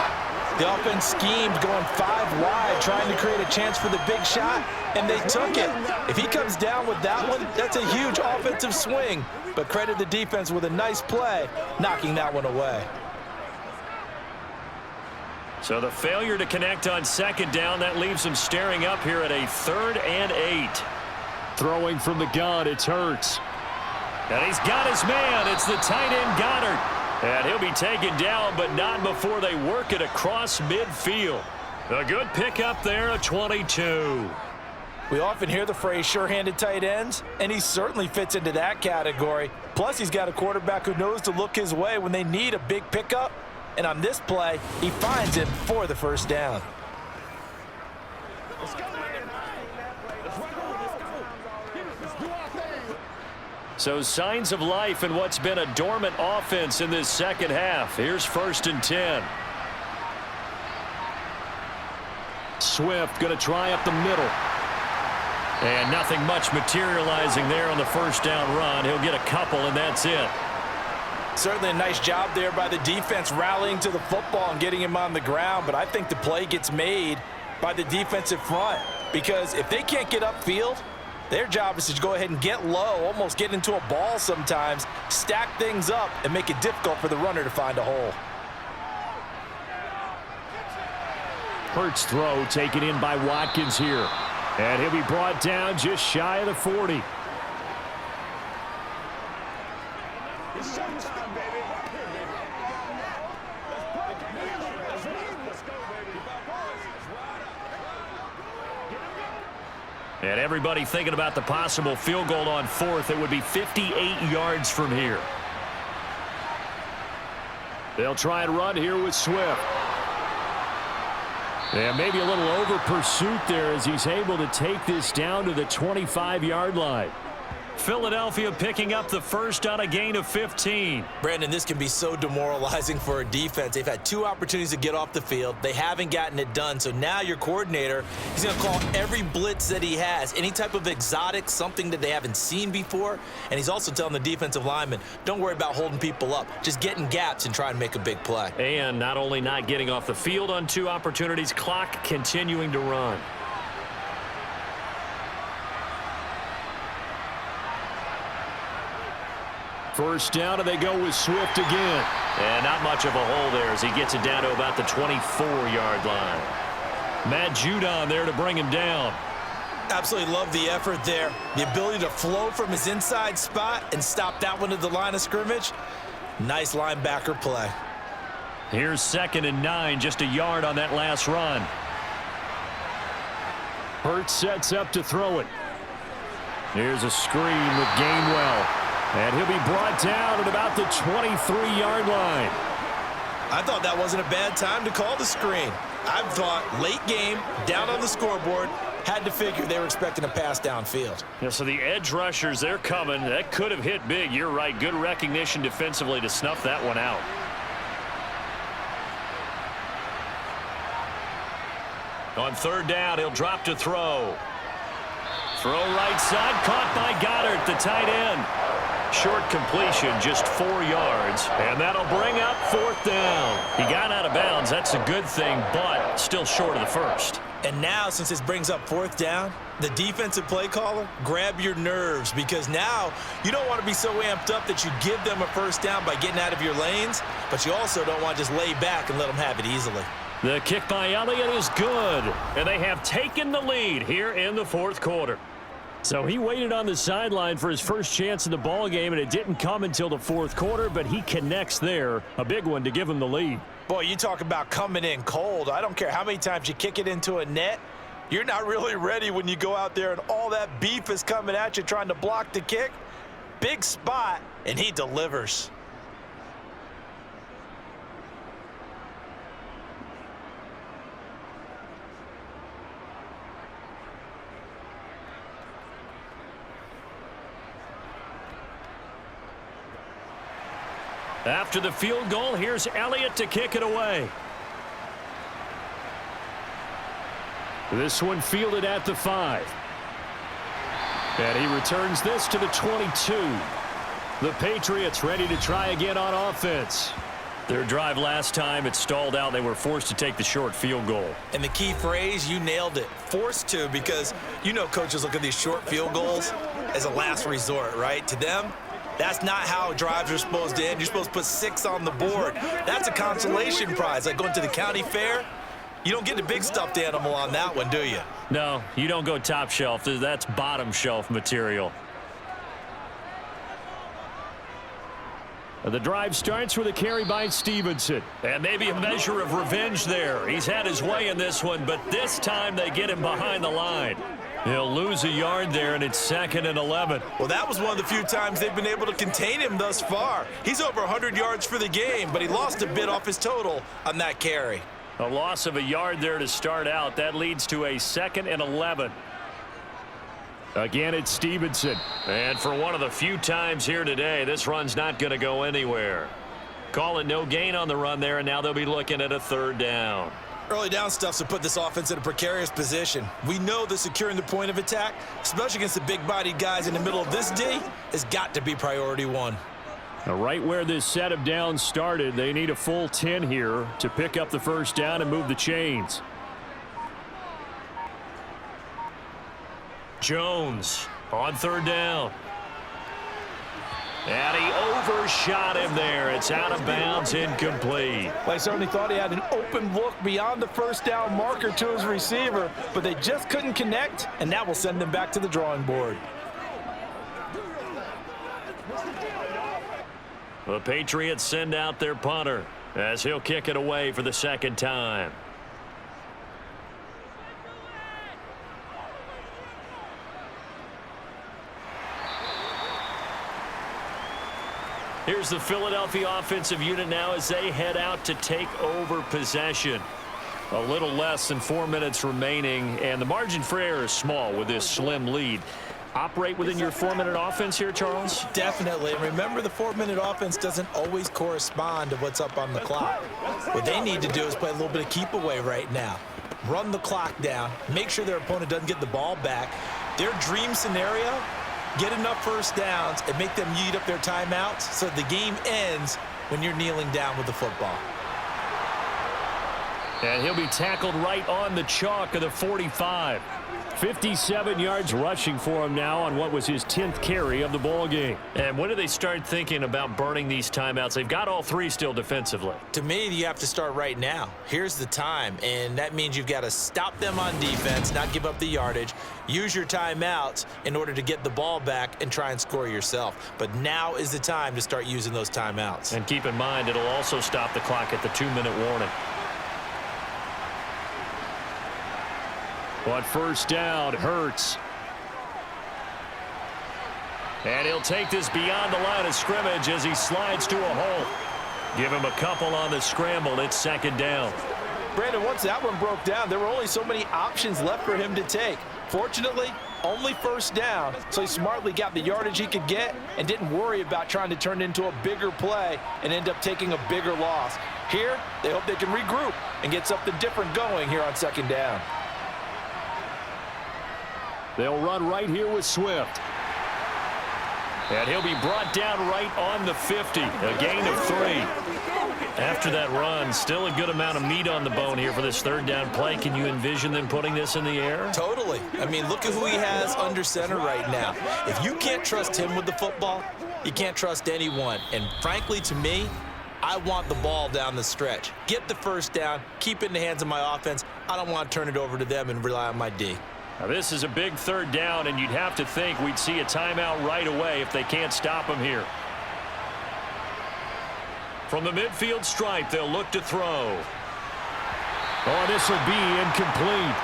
The offense schemed going 5 wide, trying to create a chance for the big shot, and they took it. If he comes down with that one, that's a huge offensive swing. But credit the defense with a nice play, knocking that one away. So the failure to connect on 2nd down, that leaves him staring up here at a 3rd and 8. Throwing from the gun, it's Hurts. And he's got his man. It's the tight end Goddard. And he'll be taken down, but not before they work it across midfield. A good pickup there, a 22. We often hear the phrase sure-handed tight ends, and he certainly fits into that category. Plus, he's got a quarterback who knows to look his way when they need a big pickup. And on this play, he finds him for the 1st down. Let's go, man. Let's run on. Let's go. Let's do our thing. So signs of life in what's been a dormant offense in this second half. Here's 1st and 10. Swift going to try up the middle. And nothing much materializing there on the 1st down run. He'll get a couple, and that's it. Certainly a nice job there by the defense rallying to the football and getting him on the ground, but I think the play gets made by the defensive front because if they can't get upfield, their job is to go ahead and get low, almost get into a ball sometimes, stack things up, and make it difficult for the runner to find a hole. Hurts throw taken in by Watkins here. And he'll be brought down just shy of the 40. It's showtime, baby. Let's go, baby. And everybody thinking about the possible field goal on 4th. It would be 58 yards from here. They'll try and run here with Swift. And maybe a little over pursuit there as he's able to take this down to the 25-yard line. Philadelphia picking up the 1st on a gain of 15. Brandon, this can be so demoralizing for a defense. They've had 2 opportunities to get off the field. They haven't gotten it done. So now your coordinator, he's going to call every blitz that he has, any type of exotic, something that they haven't seen before. And he's also telling the defensive lineman, don't worry about holding people up. Just get in gaps and try and make a big play. And not only not getting off the field on 2 opportunities, clock continuing to run. First down, and they go with Swift again. And not much of a hole there as he gets it down to about the 24-yard line. Matt Judon there to bring him down. Absolutely love the effort there. The ability to flow from his inside spot and stop that one at the line of scrimmage. Nice linebacker play. Here's 2nd and 9, just a yard on that last run. Hurts sets up to throw it. Here's a screen with Gainwell. And he'll be brought down at about the 23-yard line. I thought that wasn't a bad time to call the screen. I thought late game, down on the scoreboard, had to figure they were expecting a pass downfield. Yeah, so the edge rushers, they're coming. That could have hit big. You're right. Good recognition defensively to snuff that one out. On 3rd down, he'll drop to throw. Throw right side, caught by Goddard, the tight end. Short completion, just 4 yards, and that'll bring up 4th down. He got out of bounds. That's a good thing, but still short of the 1st. And now, since this brings up 4th down, the defensive play caller, grab your nerves because now you don't want to be so amped up that you give them a 1st down by getting out of your lanes, but you also don't want to just lay back and let them have it easily. The kick by Elliott is good, and they have taken the lead here in the 4th quarter. So he waited on the sideline for his first chance in the ball game, and it didn't come until the 4th quarter, but he connects there, a big one to give him the lead. Boy, you talk about coming in cold. I don't care how many times you kick it into a net. You're not really ready when you go out there and all that beef is coming at you trying to block the kick. big spot, and he delivers. After the field goal, here's Elliott to kick it away. This one fielded at the 5. And he returns this to the 22. The Patriots ready to try again on offense. Their drive last time, it stalled out. They were forced to take the short field goal. And the key phrase, you nailed it, forced to, because you know coaches look at these short field goals as a last resort, right? To them, that's not how drives are supposed to end. You're supposed to put 6 on the board. That's a consolation prize, like going to the county fair. You don't get the big stuffed animal on that one, do you? No, you don't go top shelf. That's bottom shelf material. The drive starts with a carry by Stevenson. And maybe a measure of revenge there. He's had his way in this one, but this time they get him behind the line. He'll lose a yard there, and it's 2nd and 11. Well, that was one of the few times they've been able to contain him thus far. He's over 100 yards for the game, but he lost a bit off his total on that carry. A loss of a yard there to start out. That leads to a 2nd and 11. Again, it's Stevenson. And for one of the few times here today, this run's not going to go anywhere. Call it no gain on the run there, and now they'll be looking at a 3rd down. Early down stuff's to put this offense in a precarious position. We know that securing the point of attack, especially against the big-bodied guys in the middle of this D, has got to be priority 1. Now, right where this set of downs started, they need a full 10 here to pick up the 1st down and move the chains. Jones on 3rd down. And he overshot him there. It's out of bounds, incomplete. Well, I certainly thought he had an open look beyond the 1st down marker to his receiver, but they just couldn't connect, and that will send them back to the drawing board. The Patriots send out their punter as he'll kick it away for the 2nd time. Here's the Philadelphia offensive unit now as they head out to take over possession. A little less than 4 minutes remaining, and the margin for error is small with this slim lead. Operate within your 4-minute offense here, Charles? Definitely. And remember, the 4-minute offense doesn't always correspond to what's up on the clock. What they need to do is play a little bit of keep away right now. Run the clock down. Make sure their opponent doesn't get the ball back. Their dream scenario, get enough 1st downs and make them eat up their timeouts so the game ends when you're kneeling down with the football. And he'll be tackled right on the chalk of the 45. 57 yards rushing for him now on what was his 10th carry of the ball game. And when do they start thinking about burning these timeouts? They've got all 3 still defensively. To me, you have to start right now. Here's the time, and that means you've got to stop them on defense, not give up the yardage, use your timeouts in order to get the ball back and try and score yourself. But now is the time to start using those timeouts. And keep in mind, it'll also stop the clock at the 2-minute warning. On 1st down, Hurts. And he'll take this beyond the line of scrimmage as he slides to a hole. Give him a couple on the scramble. It's 2nd down. Brandon, once that one broke down, there were only so many options left for him to take. Fortunately, only 1st down, so he smartly got the yardage he could get and didn't worry about trying to turn it into a bigger play and end up taking a bigger loss. Here, they hope they can regroup and get something different going here on 2nd down. They'll run right here with Swift. And he'll be brought down right on the 50. A gain of 3. After that run, still a good amount of meat on the bone here for this 3rd down play. Can you envision them putting this in the air? Totally. I mean, look at who he has under center right now. If you can't trust him with the football, you can't trust anyone. And frankly, to me, I want the ball down the stretch. Get the 1st down, keep it in the hands of my offense. I don't want to turn it over to them and rely on my D. Now, this is a big 3rd down, and you'd have to think we'd see a timeout right away if they can't stop him here. From the midfield stripe, they'll look to throw. Oh, this will be incomplete.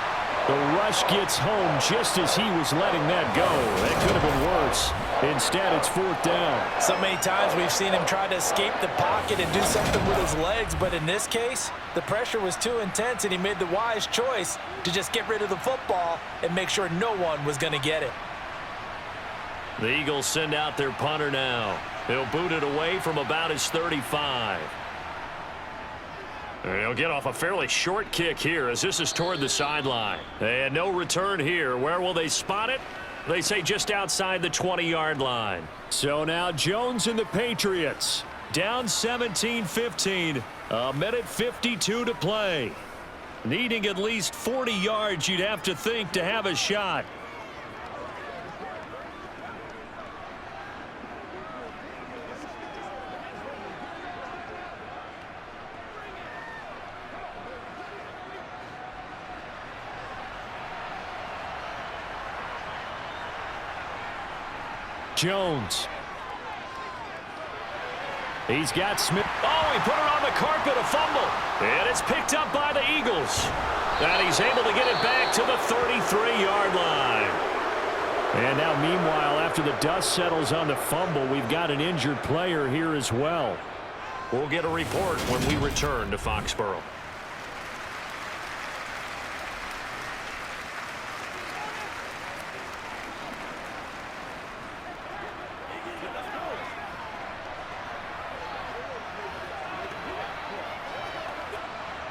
The rush gets home just as he was letting that go. That could have been worse. Instead, it's 4th down. So many times we've seen him try to escape the pocket and do something with his legs, but in this case, the pressure was too intense, and he made the wise choice to just get rid of the football and make sure no one was going to get it. The Eagles send out their punter now. He'll boot it away from about his 35. He'll get off a fairly short kick here as this is toward the sideline. And no return here. Where will they spot it? They say just outside the 20-yard line. So now Jones and the Patriots down 17-15. A minute 52 to play. Needing at least 40 yards, you'd have to think, to have a shot. Jones. He's got Smith. Oh, he put it on the carpet, a fumble. And it's picked up by the Eagles. And he's able to get it back to the 33-yard line. And now, meanwhile, after the dust settles on the fumble, we've got an injured player here as well. We'll get a report when we return to Foxborough.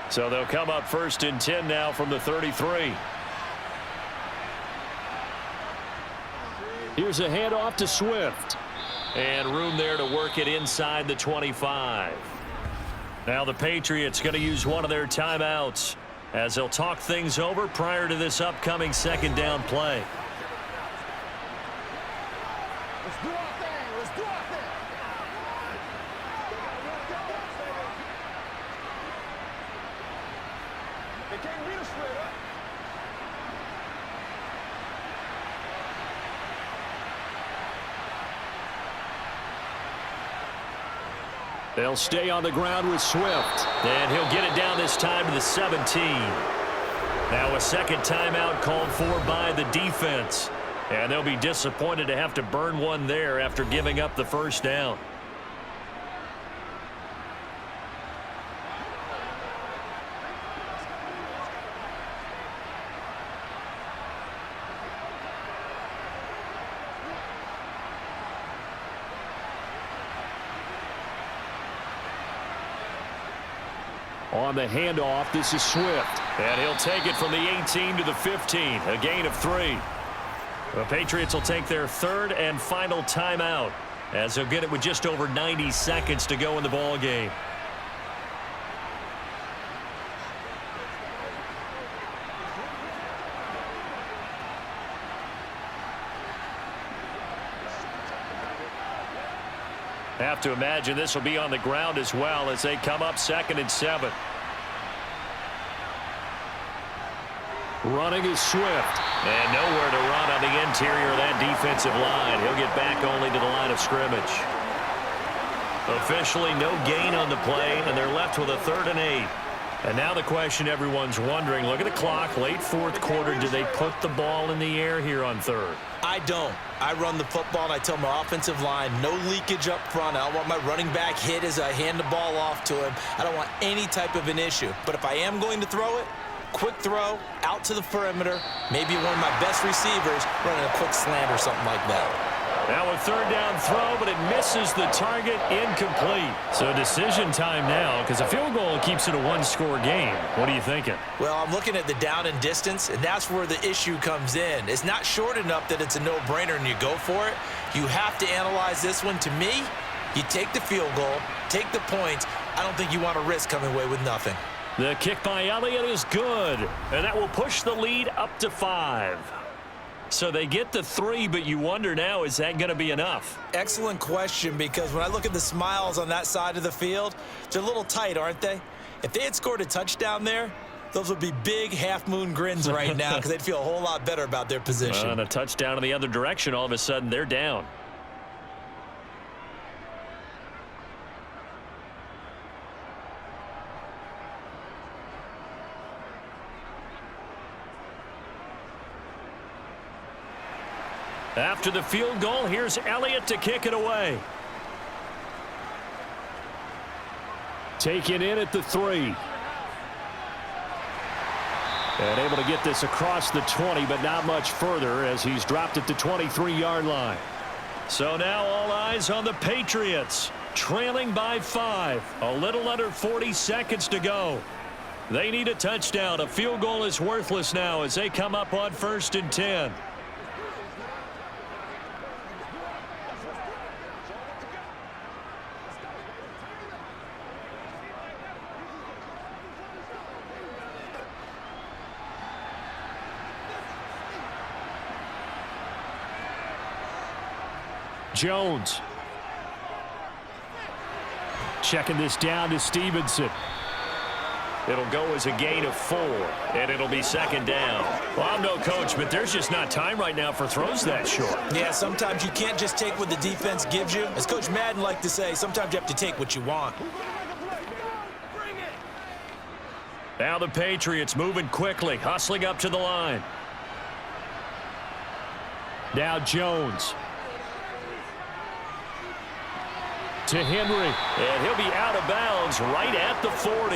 So they'll come up 1st and 10 now from the 33. Here's a handoff to Swift. And room there to work it inside the 25. Now the Patriots going to use one of their timeouts as they'll talk things over prior to this upcoming 2nd down play. Let's do our thing. Let's do our thing. They can't beat us straight up. They'll stay on the ground with Swift. And he'll get it down this time to the 17. Now a 2nd timeout called for by the defense. And they'll be disappointed to have to burn one there after giving up the 1st down. On the handoff, this is Swift. And he'll take it from the 18 to the 15. A gain of 3. The Patriots will take their 3rd and final timeout as they'll get it with just over 90 seconds to go in the ball game. Have to imagine this will be on the ground as well as they come up 2nd and 7. Running is Swift. And nowhere to run on the interior of that defensive line. He'll get back only to the line of scrimmage. Officially no gain on the play, and they're left with a 3rd and 8. And now the question everyone's wondering, look at the clock, late 4th quarter, do they put the ball in the air here on 3rd? I don't. I run the football, and I tell my offensive line, no leakage up front. I don't want my running back hit as I hand the ball off to him. I don't want any type of an issue. But if I am going to throw it, quick throw, out to the perimeter, maybe one of my best receivers running a quick slant or something like that. Now a 3rd down throw, but it misses the target, incomplete. So decision time now, because a field goal keeps it a 1-score game. What are you thinking? Well, I'm looking at the down and distance, and that's where the issue comes in. It's not short enough that it's a no-brainer and you go for it. You have to analyze this one. To me, you take the field goal, take the points. I don't think you want to risk coming away with nothing. The kick by Elliott is good, and that will push the lead up to 5. So they get the 3, but you wonder now, is that going to be enough? Excellent question, because when I look at the smiles on that side of the field, they're a little tight, aren't they? If they had scored a touchdown there, those would be big half-moon grins right now because they'd feel a whole lot better about their position. On a touchdown in the other direction, all of a sudden they're down. After the field goal, here's Elliott to kick it away. Taken in at the 3. And able to get this across the 20, but not much further as he's dropped at the 23-yard line. So now all eyes on the Patriots, trailing by 5. A little under 40 seconds to go. They need a touchdown. A field goal is worthless now as they come up on 1st and 10. Jones. Checking this down to Stevenson. It'll go as a gain of 4, and it'll be 2nd down. Well, I'm no coach, but there's just not time right now for throws that short. Yeah, sometimes you can't just take what the defense gives you. As Coach Madden liked to say, sometimes you have to take what you want. Now the Patriots moving quickly, hustling up to the line. Now Jones. To Henry, and he'll be out of bounds right at the 40.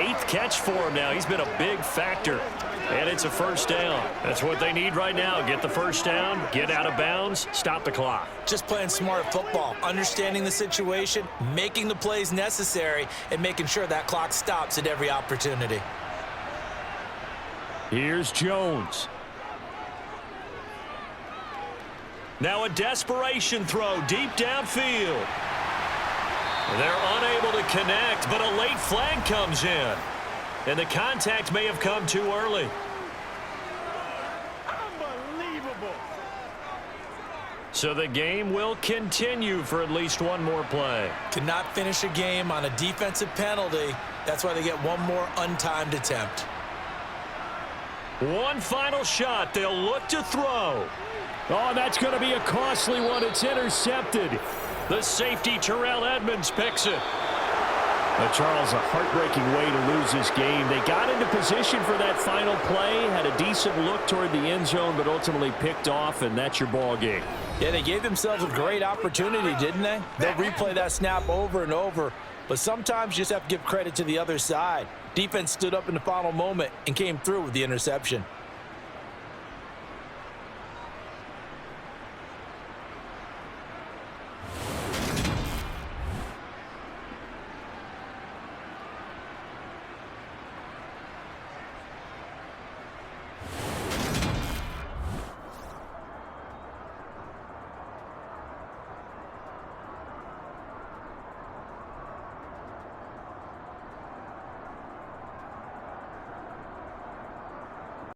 8th catch for him now. He's been a big factor, and it's a 1st down. That's what they need right now. Get the 1st down, get out of bounds, stop the clock. Just playing smart football, understanding the situation, making the plays necessary, and making sure that clock stops at every opportunity. Here's Jones. Now a desperation throw deep downfield. They're unable to connect, but a late flag comes in. And the contact may have come too early. Unbelievable. So the game will continue for at least one more play. Cannot finish a game on a defensive penalty. That's why they get one more untimed attempt. One final shot. They'll look to throw. Oh, that's going to be a costly one. It's intercepted. The safety, Terrell Edmonds, picks it. Charles, a heartbreaking way to lose this game. They got into position for that final play, had a decent look toward the end zone, but ultimately picked off, and that's your ball game. Yeah, they gave themselves a great opportunity, didn't they? They'll replay that snap over and over, but sometimes you just have to give credit to the other side. Defense stood up in the final moment and came through with the interception.